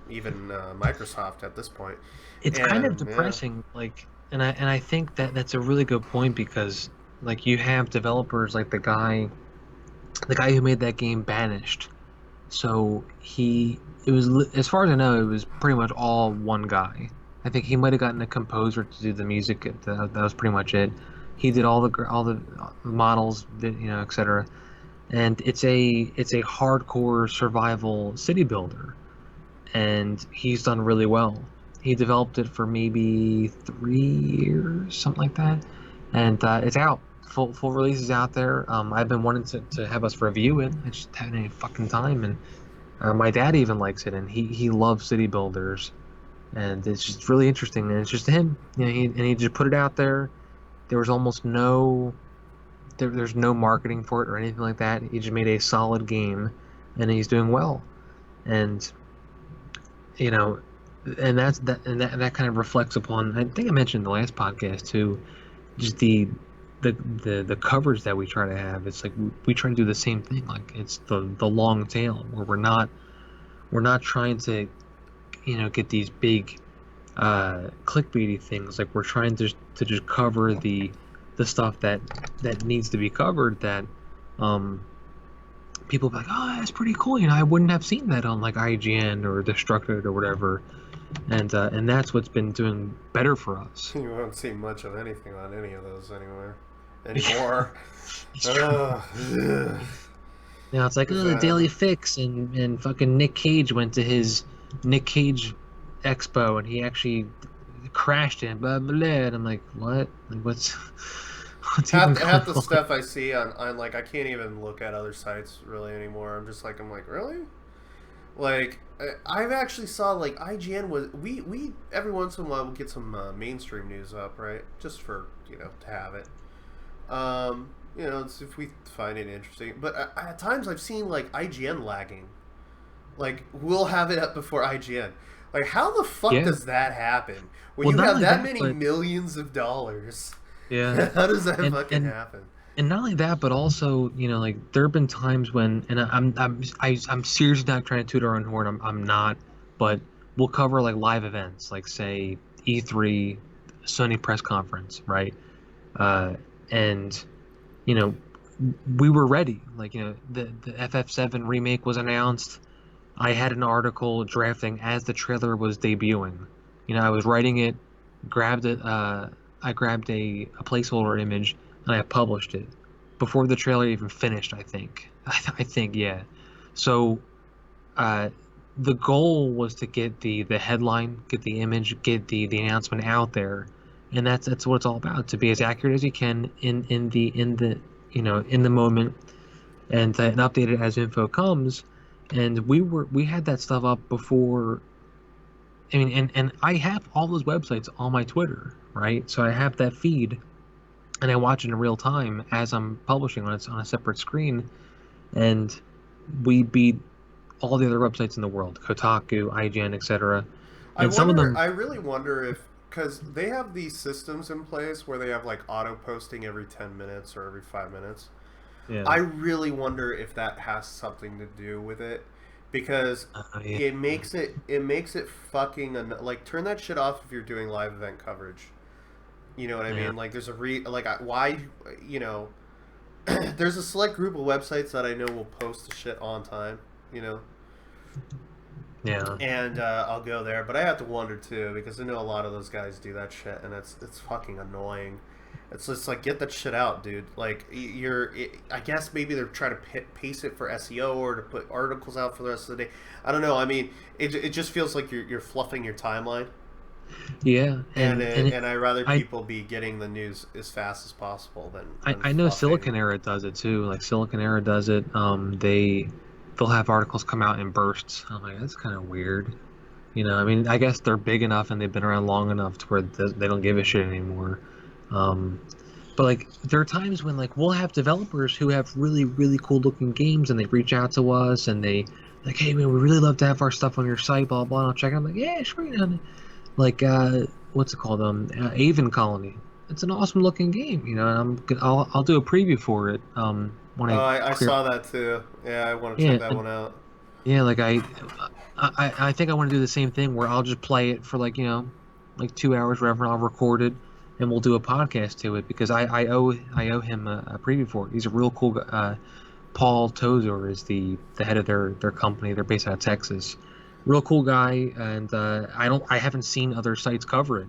S2: even Microsoft at this point.
S1: It's kind of
S2: And yeah,
S1: depressing, like, and I think that's a really good point because like you have developers like the guy who made that game Banished. So as far as I know, it was pretty much all one guy. I think he might have gotten a composer to do the music. That was pretty much it. He did all the models, etc. And it's a hardcore survival city builder, and he's done really well. He developed it for maybe 3 years, something like that, and it's out. Full release is out there. I've been wanting to have us review it. I just haven't any fucking time, and my dad even likes it, and he loves city builders, and it's just really interesting. And it's just him, he just put it out there. There was almost there's no marketing for it or anything like that. He just made a solid game, and he's doing well, and you know, and that kind of reflects upon. I think I mentioned in the last podcast too, just the coverage that we try to have. It's like we try to do the same thing. Like it's the long tail where we're not trying to get these big clickbaity things. Like we're trying to just cover the stuff that needs to be covered, that people be like, oh, that's pretty cool. I wouldn't have seen that on like IGN or Destructed or whatever, and that's what's been doing better for us.
S2: you won't see much of anything on any of those anymore.
S1: It's true. Now it's like, oh, the Daily Fix, and fucking Nick Cage went to his Nick Cage expo and he actually crashed it, blah, blah, blah. And I'm like, what? Like, what's even going
S2: Half the
S1: on?
S2: stuff I see on like I can't even look at other sites really anymore. I'm like really. Like I've actually saw like IGN was we every once in a while we'll get some mainstream news up, right? Just for to have it. It's if we find it interesting. But at times I've seen like IGN lagging. Like we'll have it up before IGN. Like how the fuck
S1: Yeah.
S2: does that happen when
S1: Well,
S2: you
S1: not
S2: have
S1: only
S2: that
S1: that,
S2: many
S1: but
S2: millions of dollars?
S1: yeah,
S2: How does that
S1: and
S2: fucking
S1: and
S2: happen?
S1: and not only that, but also, like there have been times when, and I'm seriously not trying to toot our own horn. I'm not, but we'll cover like live events, like say E3, Sony press conference, right? Uh, and you know, we were ready. Like the FF7 remake was announced. I had an article drafting as the trailer was debuting. I was writing it, grabbed it. I grabbed a placeholder image and I published it before the trailer even finished. I think. I think yeah. So uh, the goal was to get the headline, get the image, get the announcement out there, and that's what it's all about. To be as accurate as you can in the moment, and update it as info comes. And we had that stuff up before. I mean, and I have all those websites on my Twitter, right? So I have that feed, and I watch it in real time as I'm publishing on a separate screen, and we beat all the other websites in the world, Kotaku, IGN, etc. And some of them,
S2: I really wonder if because they have these systems in place where they have like auto posting every 10 minutes or every 5 minutes.
S1: yeah,
S2: I really wonder if that has something to do with it because
S1: yeah,
S2: it makes it fucking like turn that shit off if you're doing live event coverage. You know what I
S1: yeah,
S2: mean? Like there's why you know there's a select group of websites that I know will post the shit on time. You know,
S1: yeah.
S2: and I'll go there, but I have to wonder too because I know a lot of those guys do that shit, and it's fucking annoying. It's just like get that shit out, dude. Like I guess maybe they're trying to pace it for SEO or to put articles out for the rest of the day. I don't know. I mean, it just feels like you're fluffing your timeline,
S1: Yeah,
S2: and I rather
S1: I
S2: people be getting the news as fast as possible than
S1: I know Silicon
S2: fluffing.
S1: Era does it too. Like Silicon Era does it. They'll have articles come out in bursts. I'm like, that's kind of weird. I mean, I guess they're big enough and they've been around long enough to where they don't give a shit anymore. Um, but like, there are times when like we'll have developers who have really really cool looking games and they reach out to us and they like, hey man, we really love to have our stuff on your site, blah blah. And I'll check it. I'm like, yeah, sure. Like what's it called? Avon Colony. It's an awesome looking game, and I'll do a preview for it when
S2: Oh,
S1: I
S2: I
S1: clear.
S2: saw that too. Yeah, I want to check
S1: Yeah,
S2: that one out.
S1: yeah, like I think I want to do the same thing where I'll just play it for like, like 2 hours, whatever, and I'll record it and we'll do a podcast to it because I owe him a preview for it. He's a real cool guy. Paul Tozer is the head of their company. They're based out of Texas. Real cool guy, and I haven't seen other sites cover it,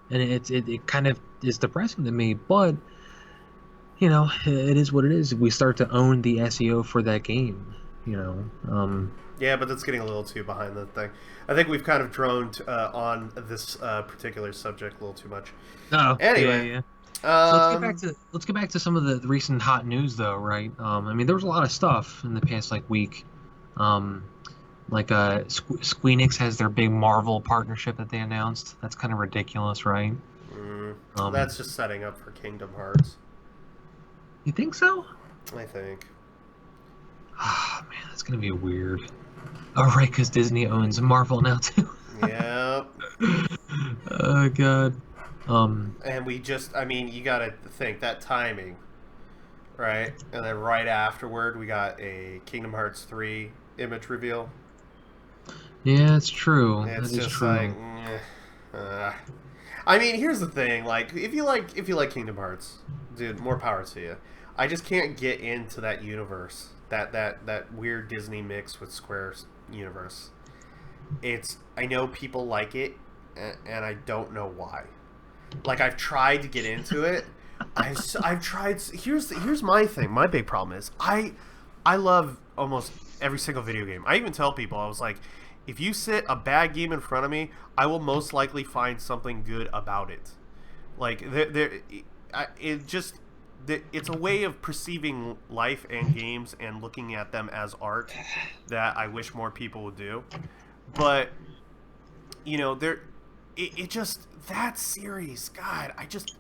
S1: and it kind of is depressing to me. But it is what it is. We start to own the SEO for that game. You know,
S2: Yeah, but that's getting a little too behind the thing. I think we've kind of droned on this particular subject a little too much.
S1: oh yeah,
S2: Anyway,
S1: yeah. So
S2: um,
S1: let's get back to some of the recent hot news though, right? I mean, there was a lot of stuff in the past like week. Um, like Squeenix has their big Marvel partnership that they announced. That's kind of ridiculous, right?
S2: that's just setting up for Kingdom Hearts,
S1: You think so?
S2: I think.
S1: Ah, man, that's gonna be weird. Oh, right, because Disney owns Marvel now too.
S2: Yeah,
S1: Oh God. Um,
S2: and I mean, you gotta think that timing, right? And then right afterward, we got a Kingdom Hearts 3 image reveal.
S1: yeah, it's true. That
S2: It's
S1: is
S2: just like,
S1: true.
S2: uh, I mean, here's the thing. Like, if you like Kingdom Hearts, dude, more power to you. I just can't get into that universe. That weird Disney mix with Square's universe. I know people like it, and I don't know why. Like I've tried to get into it. I've tried. Here's my thing. My big problem is I love almost every single video game. I even tell people I was like, if you sit a bad game in front of me, I will most likely find something good about it. Like it just it's a way of perceiving life and games and looking at them as art that I wish more people would do. But there, it just that series. God, I just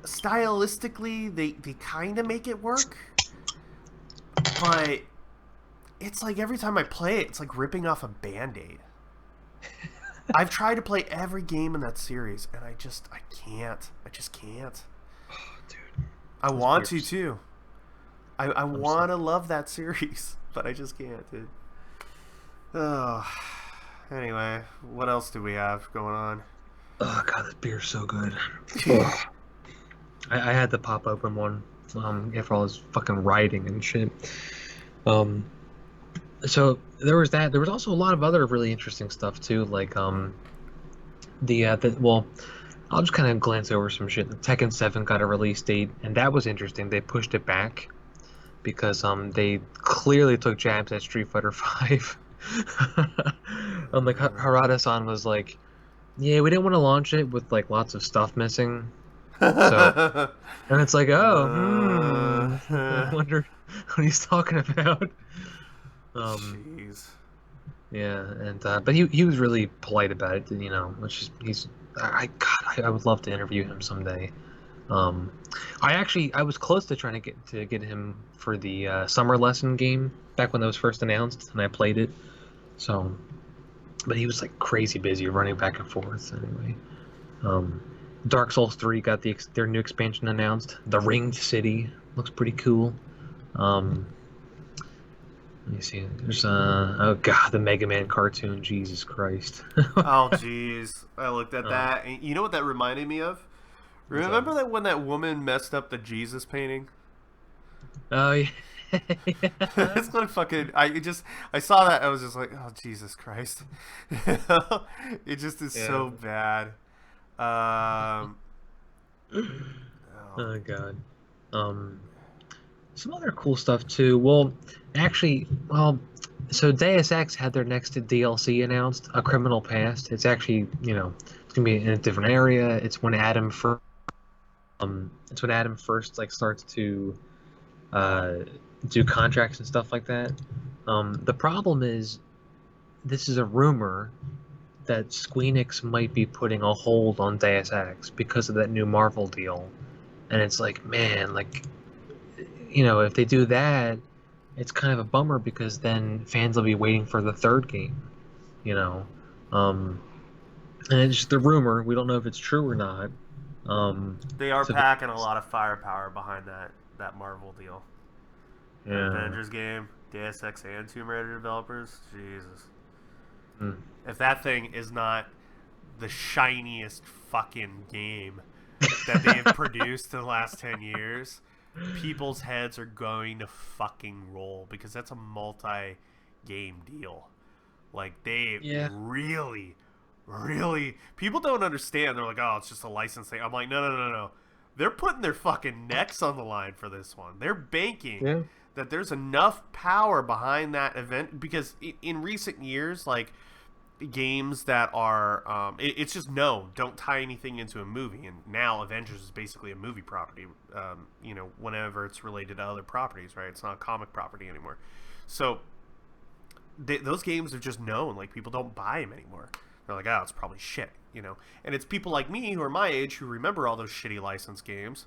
S2: stylistically they kind of make it work, but it's like every time I play it, it's like ripping off a Band-Aid. I've tried to play every game in that series, and I can't. I just can't.
S1: Dude,
S2: I want to too. I want to love that series, but I just can't, dude. Oh. Anyway, what else do we have going on?
S1: Oh god, this beer's so good. I had to pop open one after all this fucking rioting and shit. So there was that. There was also a lot of other really interesting stuff too, like well, I'll just kind of glance over some shit. Tekken 7 got a release date, and that was interesting. They pushed it back because they clearly took jabs at Street Fighter 5. Like Harada-san was like, yeah, we didn't want to launch it with like lots of stuff missing. So, and it's like, I wonder what he's talking about.
S2: Jeez.
S1: Yeah, and but he was really polite about it, which is I would love to interview him someday. I was close to trying to get him for the summer lesson game back when that was first announced, and I played it. So, but he was like crazy busy running back and forth anyway. Dark Souls 3 got their new expansion announced. The Ringed City looks pretty cool. Let me see. There's oh god, the Mega Man cartoon. Jesus Christ.
S2: Oh jeez, I looked at that. And you know what that reminded me of? Remember that when that woman messed up the Jesus painting?
S1: Oh yeah.
S2: It's like fucking. I saw that. I was just like, oh Jesus Christ. It just is so bad.
S1: Oh god. Some other cool stuff too. Well, actually, so Deus Ex had their next DLC announced, A Criminal Past. It's actually, it's gonna be in a different area. It's when Adam first, like starts to do contracts and stuff like that. The problem is, this is a rumor that Squeenix might be putting a hold on Deus Ex because of that new Marvel deal, and it's like, man, like, if they do that, it's kind of a bummer because then fans will be waiting for the third game, and it's just a rumor. We don't know if it's true or not.
S2: They are packing a lot of firepower behind that Marvel deal.
S1: Yeah.
S2: Avengers game, Deus Ex and Tomb Raider developers. Jesus.
S1: Mm.
S2: If that thing is not the shiniest fucking game that they have produced in the last 10 years, people's heads are going to fucking roll because that's a multi-game deal. Like, they really, really... People don't understand. They're like, oh, it's just a license thing. I'm like, no. They're putting their fucking necks on the line for this one. They're banking that there's enough power behind that event because in recent years, like, games that are it's just known, don't tie anything into a movie, and now Avengers is basically a movie property, whenever it's related to other properties, right? It's not a comic property anymore. So those games are just known, like, people don't buy them anymore. They're like, oh, it's probably shit, and it's people like me who are my age who remember all those shitty licensed games,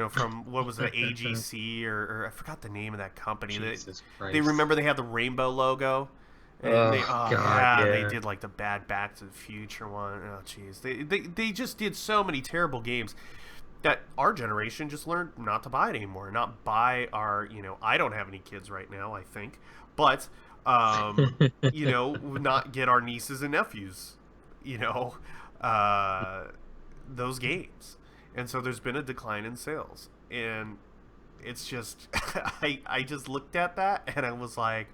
S2: from what was it, AGC or I forgot the name of that company. They remember they had the rainbow logo. And they did like the bad Back to the Future one. Oh, jeez. They just did so many terrible games that our generation just learned not to buy it anymore. Not buy our, I don't have any kids right now, I think. But, not get our nieces and nephews, those games. And so there's been a decline in sales. And it's just, I just looked at that and I was like,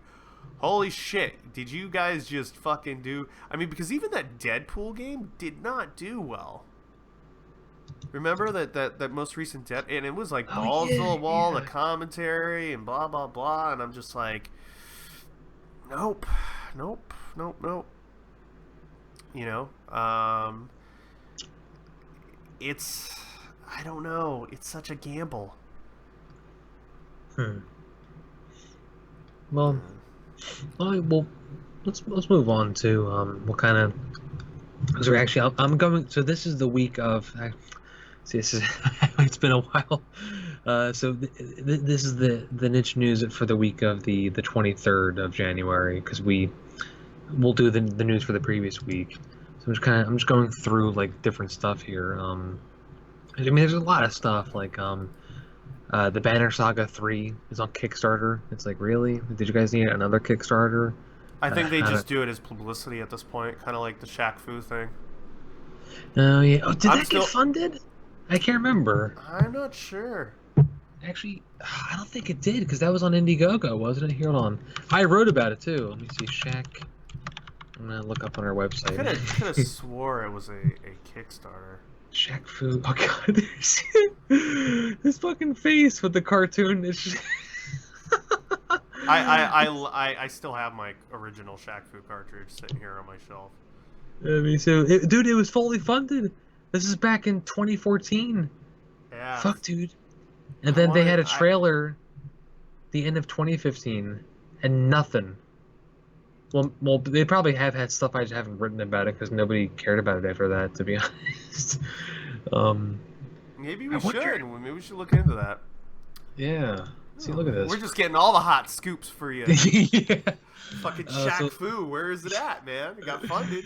S2: holy shit, did you guys just fucking do... I mean, because even that Deadpool game did not do well. Remember that most recent and it was like balls to the wall, the commentary, and blah, blah, blah, and I'm just like, nope. It's... I don't know. It's such a gamble.
S1: Hmm. Well, well, let's move on to what kind of. So actually, I'm going. So this is the week of. See, this is it's been a while. So this is the niche news for the week of the 23rd of January because we'll do the news for the previous week. So I'm just going through like different stuff here. I mean, there's a lot of stuff like the Banner Saga 3 is on Kickstarter. It's like, really? Did you guys need another Kickstarter?
S2: I think they
S1: I
S2: just
S1: don't-
S2: do it as publicity at this point, kind of like the Shaq Fu thing.
S1: Oh yeah. Oh, did
S2: I'm
S1: that
S2: still.
S1: get funded? I can't remember.
S2: I'm not sure.
S1: Actually, I don't think it did because that was on Indiegogo, wasn't it? Here, hold on. I wrote about it too. Let me see. Shaq. I'm gonna look up on our
S2: I could have
S1: website.
S2: swore it was a Kickstarter.
S1: Shaq Fu. Oh god, this fucking face with the cartoon. It's just...
S2: I still have my original Shaq Fu cartridge sitting here on my shelf.
S1: I mean, so dude, it was fully funded. This is back in 2014.
S2: Yeah.
S1: Fuck, dude. And then they had a
S2: I
S1: trailer, the end of 2015, and nothing. Well, they probably have had stuff I just haven't written about it because nobody cared about it after that, to be honest. Um,
S2: maybe
S1: I
S2: we should.
S1: wonder-
S2: Maybe we should look into that.
S1: yeah. See, look at this.
S2: We're just getting all the hot scoops for you.
S1: Yeah.
S2: Fucking
S1: so-
S2: Shaq Fu, where is it at, man? It got funded.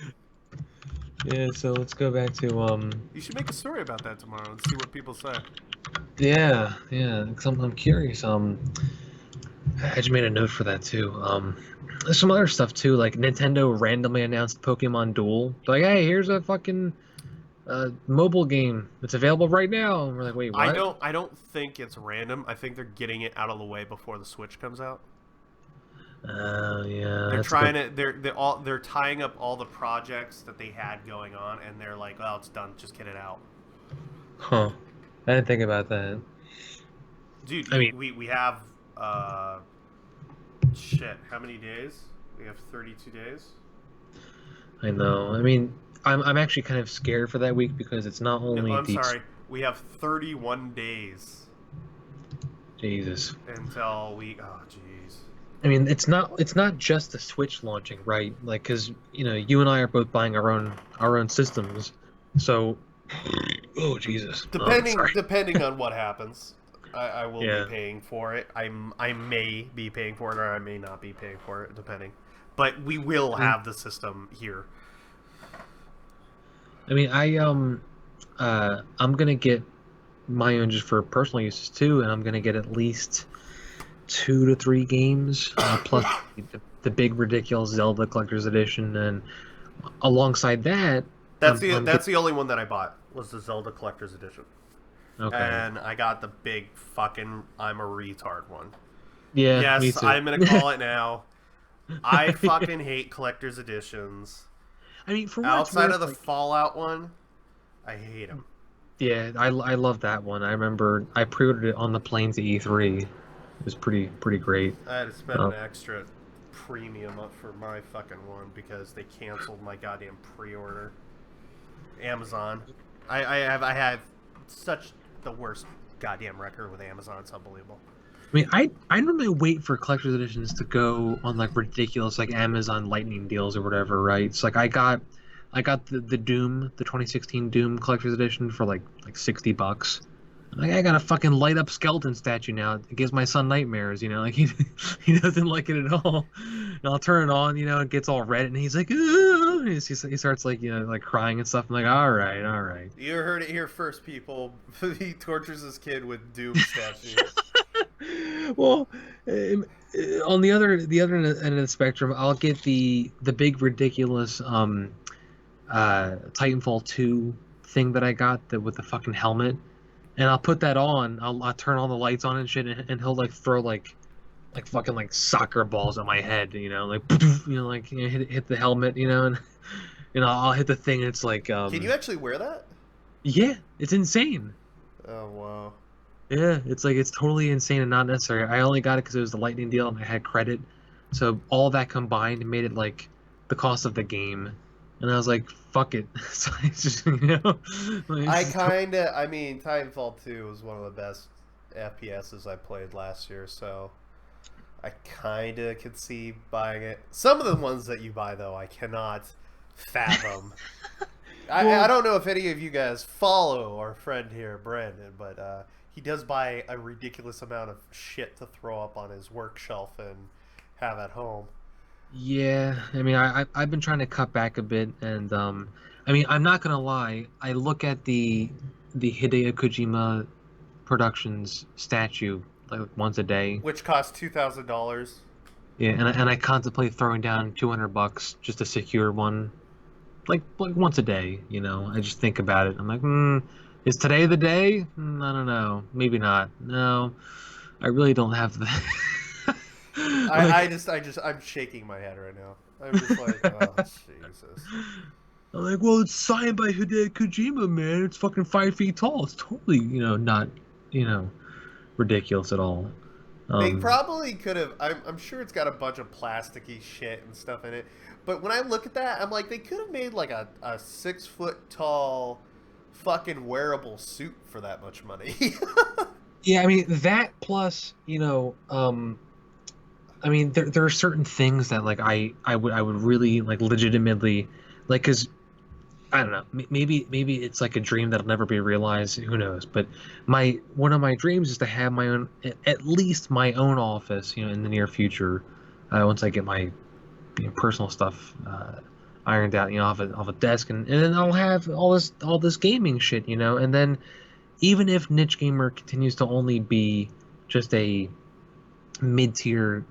S1: Yeah. So let's go back to
S2: You should make a story about that tomorrow and see what people say.
S1: Yeah. 'Cause I'm curious. I just made a note for that too. There's some other stuff too, like Nintendo randomly announced Pokemon Duel. Like, hey, here's a fucking mobile game that's available right now. And we're like, wait, what?
S2: I don't think it's random. I think they're getting it out of the way before the Switch comes out.
S1: Yeah.
S2: They're
S1: that's
S2: trying
S1: good.
S2: to they're tying up all the projects that they had going on, and they're like, well, it's done. Just get it out.
S1: Huh. I didn't think about that.
S2: Dude,
S1: I mean-
S2: we have shit. How many days? We have 32 days.
S1: I know. I mean, I'm actually kind of scared for that week because it's not only
S2: No, I'm
S1: the
S2: sorry. We have 31 days
S1: Jesus.
S2: until we. Oh, jeez.
S1: I mean, it's not just the Switch launching, right? Like, because you and I are both buying our own systems, so oh Jesus.
S2: Depending on what happens, I will
S1: Yeah.
S2: be paying for it. I may be paying for it, or I may not be paying for it, depending. But we will have the system here.
S1: I mean, I'm gonna get my own just for personal uses too, and I'm gonna get at least 2 to 3 games plus the big ridiculous Zelda Collector's Edition, and alongside that,
S2: That's
S1: I'm
S2: the only one that I bought was the Zelda Collector's Edition,
S1: okay.
S2: and I got the big fucking I'm a retard one.
S1: Yeah, me
S2: Yes,
S1: too.
S2: I'm gonna call it now. I fucking hate collector's editions.
S1: I mean, for what it's
S2: Outside
S1: worth,
S2: of the
S1: like,
S2: Fallout one, I hate them.
S1: yeah, I love that one. I remember I pre-ordered it on the plane to E3. It was pretty great.
S2: I had to spend
S1: Oh.
S2: an extra premium up for my fucking one because they canceled my goddamn pre-order. Amazon. I have such the worst goddamn record with Amazon. It's unbelievable.
S1: I mean, I normally wait for collector's editions to go on like ridiculous like Amazon Lightning deals or whatever, right? It's like I got the Doom, the 2016 Doom collector's edition for like $60. Like, I got a fucking light up skeleton statue now. It gives my son nightmares, like he doesn't like it at all. And I'll turn it on, it gets all red, and he's like, "Ooh!" He starts like like crying and stuff. I'm like, all right.
S2: You heard it here first, people. He tortures his kid with Doom statues.
S1: Well, on the other end of the spectrum, I'll get the big ridiculous Titanfall 2 thing that I got with the fucking helmet, and I'll put that on. I'll turn all the lights on and shit, and he'll like throw like fucking like soccer balls at my head, like hit the helmet, and I'll hit the thing, and it's like
S2: Can you actually wear that?
S1: yeah, it's insane.
S2: Oh wow.
S1: Yeah, it's like it's totally insane and not necessary. I only got it because it was the Lightning deal and I had credit, so all that combined made it like the cost of the game, and I was like, fuck it. So it's just, like, it's just
S2: I mean, Titanfall 2 was one of the best FPSs I played last year, so I kinda could see buying it. Some of the ones that you buy, though, I cannot fathom. I
S1: well,
S2: don't know if any of you guys follow our friend here, Brandon, but he does buy a ridiculous amount of shit to throw up on his work shelf and have at home.
S1: yeah. I mean, I've been trying to cut back a bit, and I mean, I'm not gonna lie. I look at the Hideo Kojima Productions statue like once a day.
S2: Which costs $2,000.
S1: Yeah, and I contemplate throwing down $200 just to secure one, like once a day. I just think about it. I'm like, is today the day? I don't know. Maybe not. No, I really don't have the. like,
S2: I'm shaking my head right now. I'm just like, oh, Jesus.
S1: I'm like, well, it's signed by Hideo Kojima, man. It's fucking 5 feet tall. It's totally, not, you know, ridiculous at all.
S2: They
S1: Um,
S2: probably could have. I'm sure it's got a bunch of plasticky shit and stuff in it. But when I look at that, I'm like, they could have made like a 6 foot tall fucking wearable suit for that much money.
S1: yeah, I mean that plus, I mean there are certain things that like I would really like legitimately like because I don't know. Maybe it's like a dream that'll never be realized. Who knows? But my one of my dreams is to have my own, at least my own office. In the near future, once I get my personal stuff ironed out. Off a desk, and then I'll have all this gaming shit. And then even if Niche Gamer continues to only be just a mid-tier,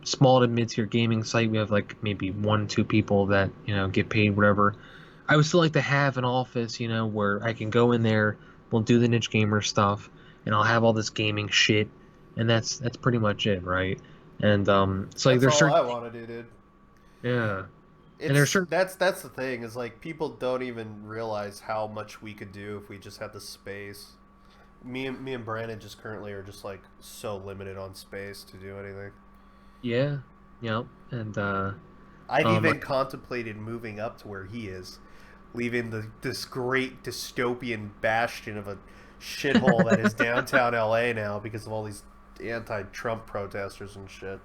S1: small to mid-tier gaming site, we have like maybe 1, 2 people that get paid whatever. I would still like to have an office, where I can go in there, we'll do the Niche Gamer stuff, and I'll have all this gaming shit, and that's pretty much it, right? And it's like
S2: That's
S1: there's
S2: all
S1: certain
S2: I want to do, dude.
S1: yeah, and there's
S2: It's
S1: certain
S2: that's the thing is like people don't even realize how much we could do if we just had the space. Me and Brandon just currently are just like so limited on space to do anything.
S1: yeah, and
S2: I've
S1: um
S2: even contemplated moving up to where he is, leaving this great dystopian bastion of a shithole that is downtown LA now because of all these anti-Trump protesters and shit.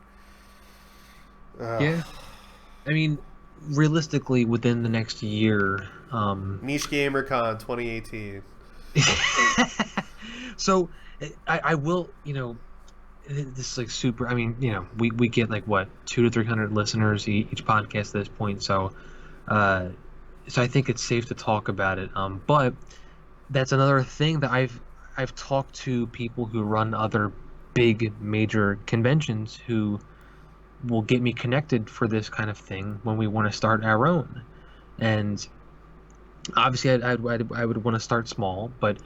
S2: Ugh.
S1: yeah, I mean realistically within the next year,
S2: Niche GamerCon 2018.
S1: so I will, this is like super. I mean, we get like what 200 to 300 listeners each podcast at this point. Uh, so I think it's safe to talk about it. But that's another thing that I've talked to people who run other big major conventions who will get me connected for this kind of thing when we want to start our own. And obviously, I would want to start small, but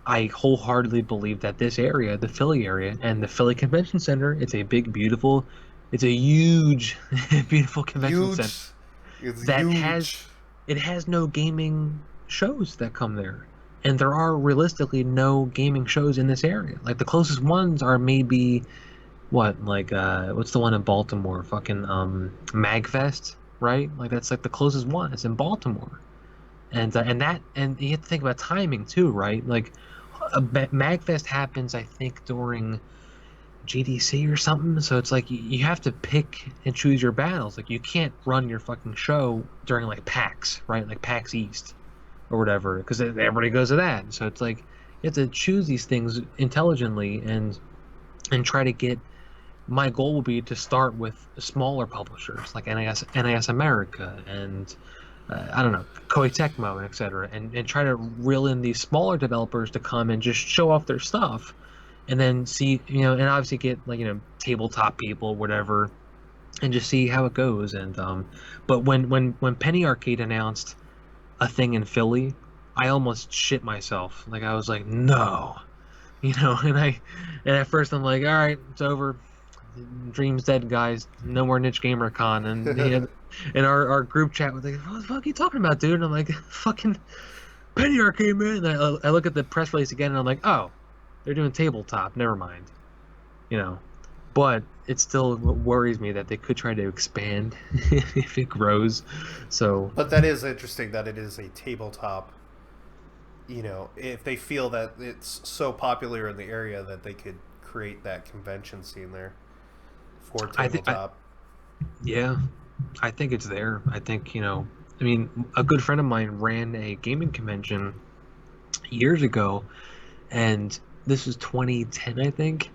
S1: I wholeheartedly believe that this area, the Philly area, and the Philly Convention Center, it's a huge, beautiful convention center
S2: Huge. It's
S1: that has
S2: huge.
S1: it has no gaming shows that come there, and there are realistically no gaming shows in this area. Like the closest ones are maybe what's the one in Baltimore? Fucking Magfest, right? Like that's like the closest one. It's in Baltimore, and you have to think about timing too, right? Like Magfest happens, I think, during GDC or something. So it's like you have to pick and choose your battles. Like you can't run your fucking show during like PAX, right? Like PAX East or whatever, because everybody goes to that. So it's like you have to choose these things intelligently and try to get. My goal will be to start with smaller publishers like NAS America and I don't know, Koei Tecmo, etc., and try to reel in these smaller developers to come and just show off their stuff, and then see, and obviously get like tabletop people, whatever, and just see how it goes. And but when Penny Arcade announced a thing in Philly, I almost shit myself. Like I was like, no, and at first I'm like, all right, it's over. Dream's dead, guys. No more Niche Gamer Con. And in our group chat was like, what the fuck are you talking about, dude? And I'm like, fucking Penny Arcade, man. And I look at the press release again and I'm like, oh, they're doing tabletop. Never mind. You know. but it still worries me that they could try to expand if it grows. So
S2: But that is interesting that it is a tabletop. You know, if they feel that it's so popular in the area that they could create that convention scene there for
S1: I think,
S2: tabletop.
S1: yeah, I think it's there. I think, I mean, a good friend of mine ran a gaming convention years ago, and this was 2010, I think.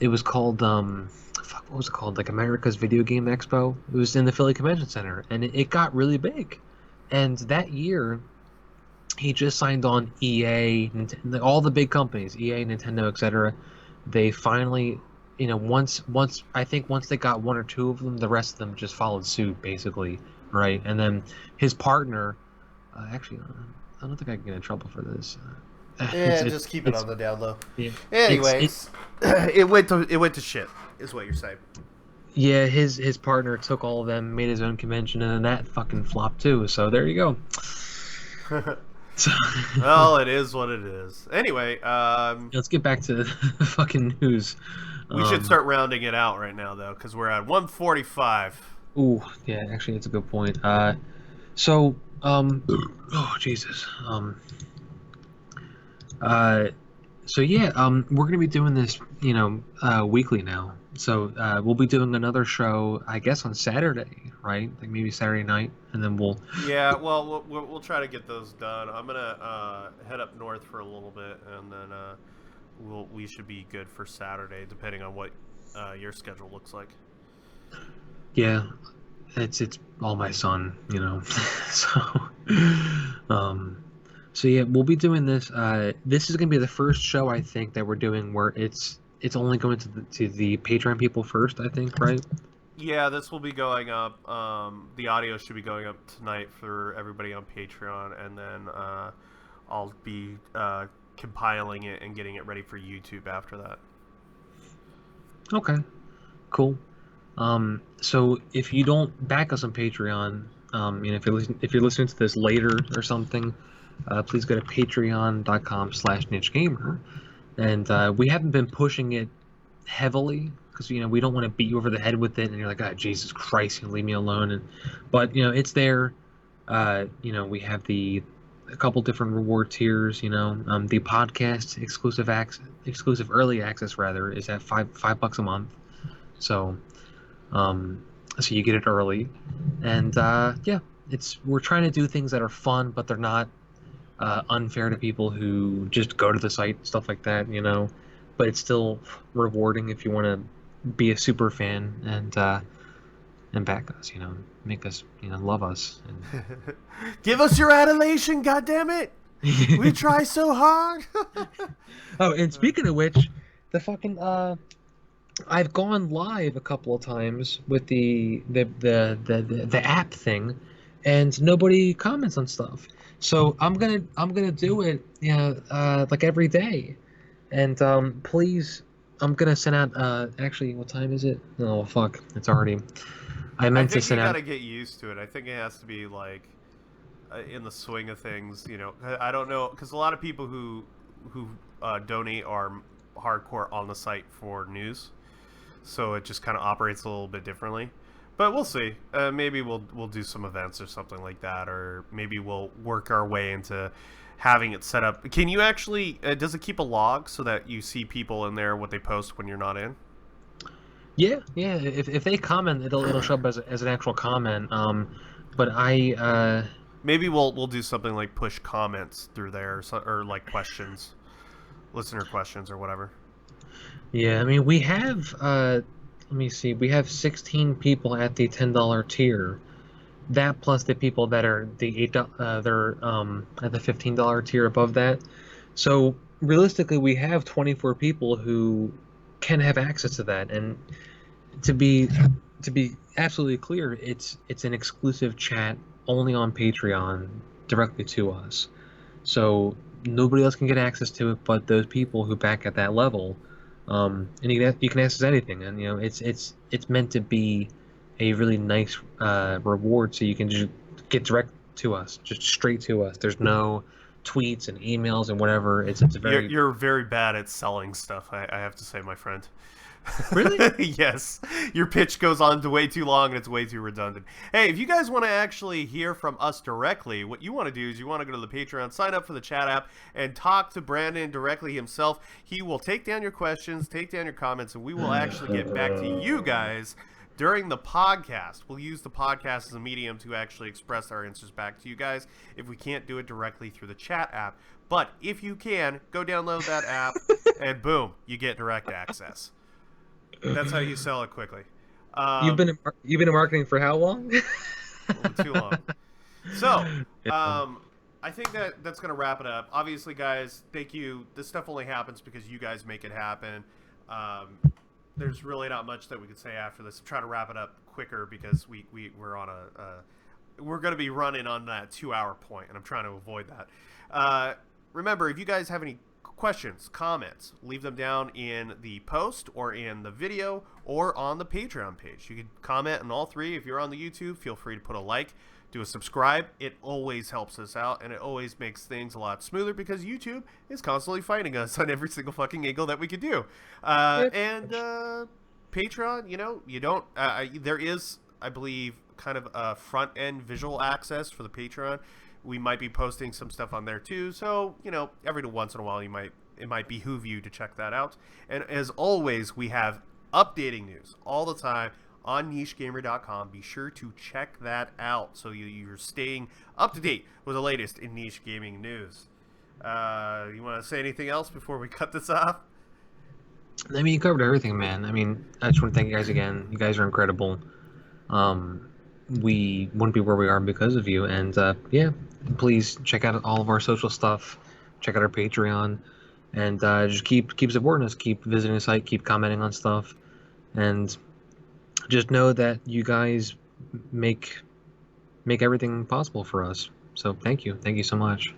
S1: It was called fuck, what was it called? Like America's Video Game Expo. It was in the Philly Convention Center, and it got really big. And that year, he just signed on EA, all the big companies, EA, Nintendo, etc. They finally, once I think once they got one or two of them, the rest of them just followed suit, basically, right? And then his partner, actually, I don't think I can get in trouble for this.
S2: Yeah, just keep it on the down low.
S1: Yeah,
S2: Anyways, it went to shit, is what you're saying.
S1: yeah, his partner took all of them, made his own convention, and then that fucking flopped too. So there you go. So,
S2: Well, it is what it is. Anyway,
S1: let's get back to fucking news.
S2: we should start rounding it out right now, though, because we're at 145.
S1: Ooh, yeah, actually, that's a good point. So, oh Jesus, uh, so yeah, we're gonna be doing this, weekly now. So, we'll be doing another show, I guess, on Saturday, right? Like maybe Saturday night, and then we'll.
S2: Yeah, well, we'll try to get those done. I'm gonna head up north for a little bit, and then we should be good for Saturday, depending on what your schedule looks like.
S1: Yeah, it's all my son, so, um, so yeah, we'll be doing this. This is gonna be the first show I think that we're doing where it's only going to the Patreon people first, I think, right?
S2: Yeah, this will be going up. The audio should be going up tonight for everybody on Patreon, and then I'll be compiling it and getting it ready for YouTube after that.
S1: Okay, cool. So if you don't back us on Patreon, if you're listening to this later or something, please go to patreon.com/nichegamer. And we haven't been pushing it heavily because we don't want to beat you over the head with it, and you're like, oh Jesus Christ, leave me alone. But it's there. We have a couple different reward tiers. The podcast exclusive early access rather is at $5 a month. So so you get it early, and yeah, we're trying to do things that are fun, but they're not unfair to people who just go to the site, stuff like that, but it's still rewarding if you want to be a super fan and back us, make us, love us. And...
S2: Give us your adulation, goddammit! We try so hard.
S1: Oh, and speaking of which, the fucking I've gone live a couple of times with the app thing, and nobody comments on stuff. So I'm gonna do it, like every day, and please, I'm gonna send out. Actually, what time is it? Oh fuck, it's already. I meant to send out.
S2: I think you gotta get used to it. I think it has to be like in the swing of things. I don't know, because a lot of people who donate are hardcore on the site for news, so it just kind of operates a little bit differently. But we'll see. Maybe we'll do some events or something like that, or maybe we'll work our way into having it set up. Can you actually? Does it keep a log so that you see people in there what they post when you're not in?
S1: Yeah. If they comment, it'll show up as an actual comment. But
S2: maybe we'll do something like push comments through there, or like questions, listener questions or whatever.
S1: Yeah, I mean we have. Let me see. We have 16 people at the $10 tier. That plus the people that are the they're at the $15 tier above that. So realistically, we have 24 people who can have access to that. And to be absolutely clear, it's an exclusive chat only on Patreon directly to us. So nobody else can get access to it but those people who back at that level. And you can ask us anything, and it's meant to be a really nice reward, so you can just get direct to us, just straight to us. There's no tweets and emails and whatever. It's very
S2: You're very bad at selling stuff, I have to say, my friend.
S1: really.
S2: Yes, your pitch goes on to way too long and it's way too redundant. Hey, if you guys want to actually hear from us directly, what you want to do is you want to go to the Patreon, sign up for the chat app, and talk to Brandon directly himself. He will take down your questions, take down your comments, and we will actually get back to you guys during the podcast. We'll use the podcast as a medium to actually express our answers back to you guys if we can't do it directly through the chat app. But if you can, go download that app, and boom, you get direct access. That's how you sell it quickly.
S1: You've been in marketing for how long?
S2: A little too long. So,
S1: Yeah.
S2: I think that's going to wrap it up. Obviously, guys, thank you. This stuff only happens because you guys make it happen. There's really not much that we could say after this. I'm trying to wrap it up quicker because we're on we're going to be running on that 2-hour point, and I'm trying to avoid that. Remember, if you guys have any questions, comments, leave them down in the post or in the video or on the Patreon page. You can comment on all three. If you're on the YouTube, feel free to put a like, do a subscribe. It always helps us out, and it always makes things a lot smoother because YouTube is constantly fighting us on every single fucking angle that we could do. And Patreon, you don't there is, I believe, kind of a front end visual access for the Patreon. We might be posting some stuff on there too, so every once in a while it might behoove you to check that out. And as always, we have updating news all the time on nichegamer.com. Be sure to check that out so you're staying up to date with the latest in niche gaming news. You want to say anything else before we cut this off?
S1: I mean, you covered everything, man. I mean, I just want to thank you guys again. You guys are incredible. We wouldn't be where we are because of you. And yeah, please check out all of our social stuff. Check out our Patreon, and just keep supporting us. Keep visiting the site. Keep commenting on stuff, and just know that you guys make everything possible for us. So thank you so much.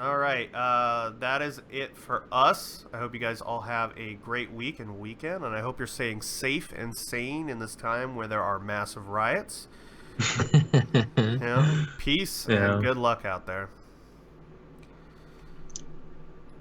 S2: All right, that is it for us. I hope you guys all have a great week and weekend, and I hope you're staying safe and sane in this time where there are massive riots. Peace and good luck out there.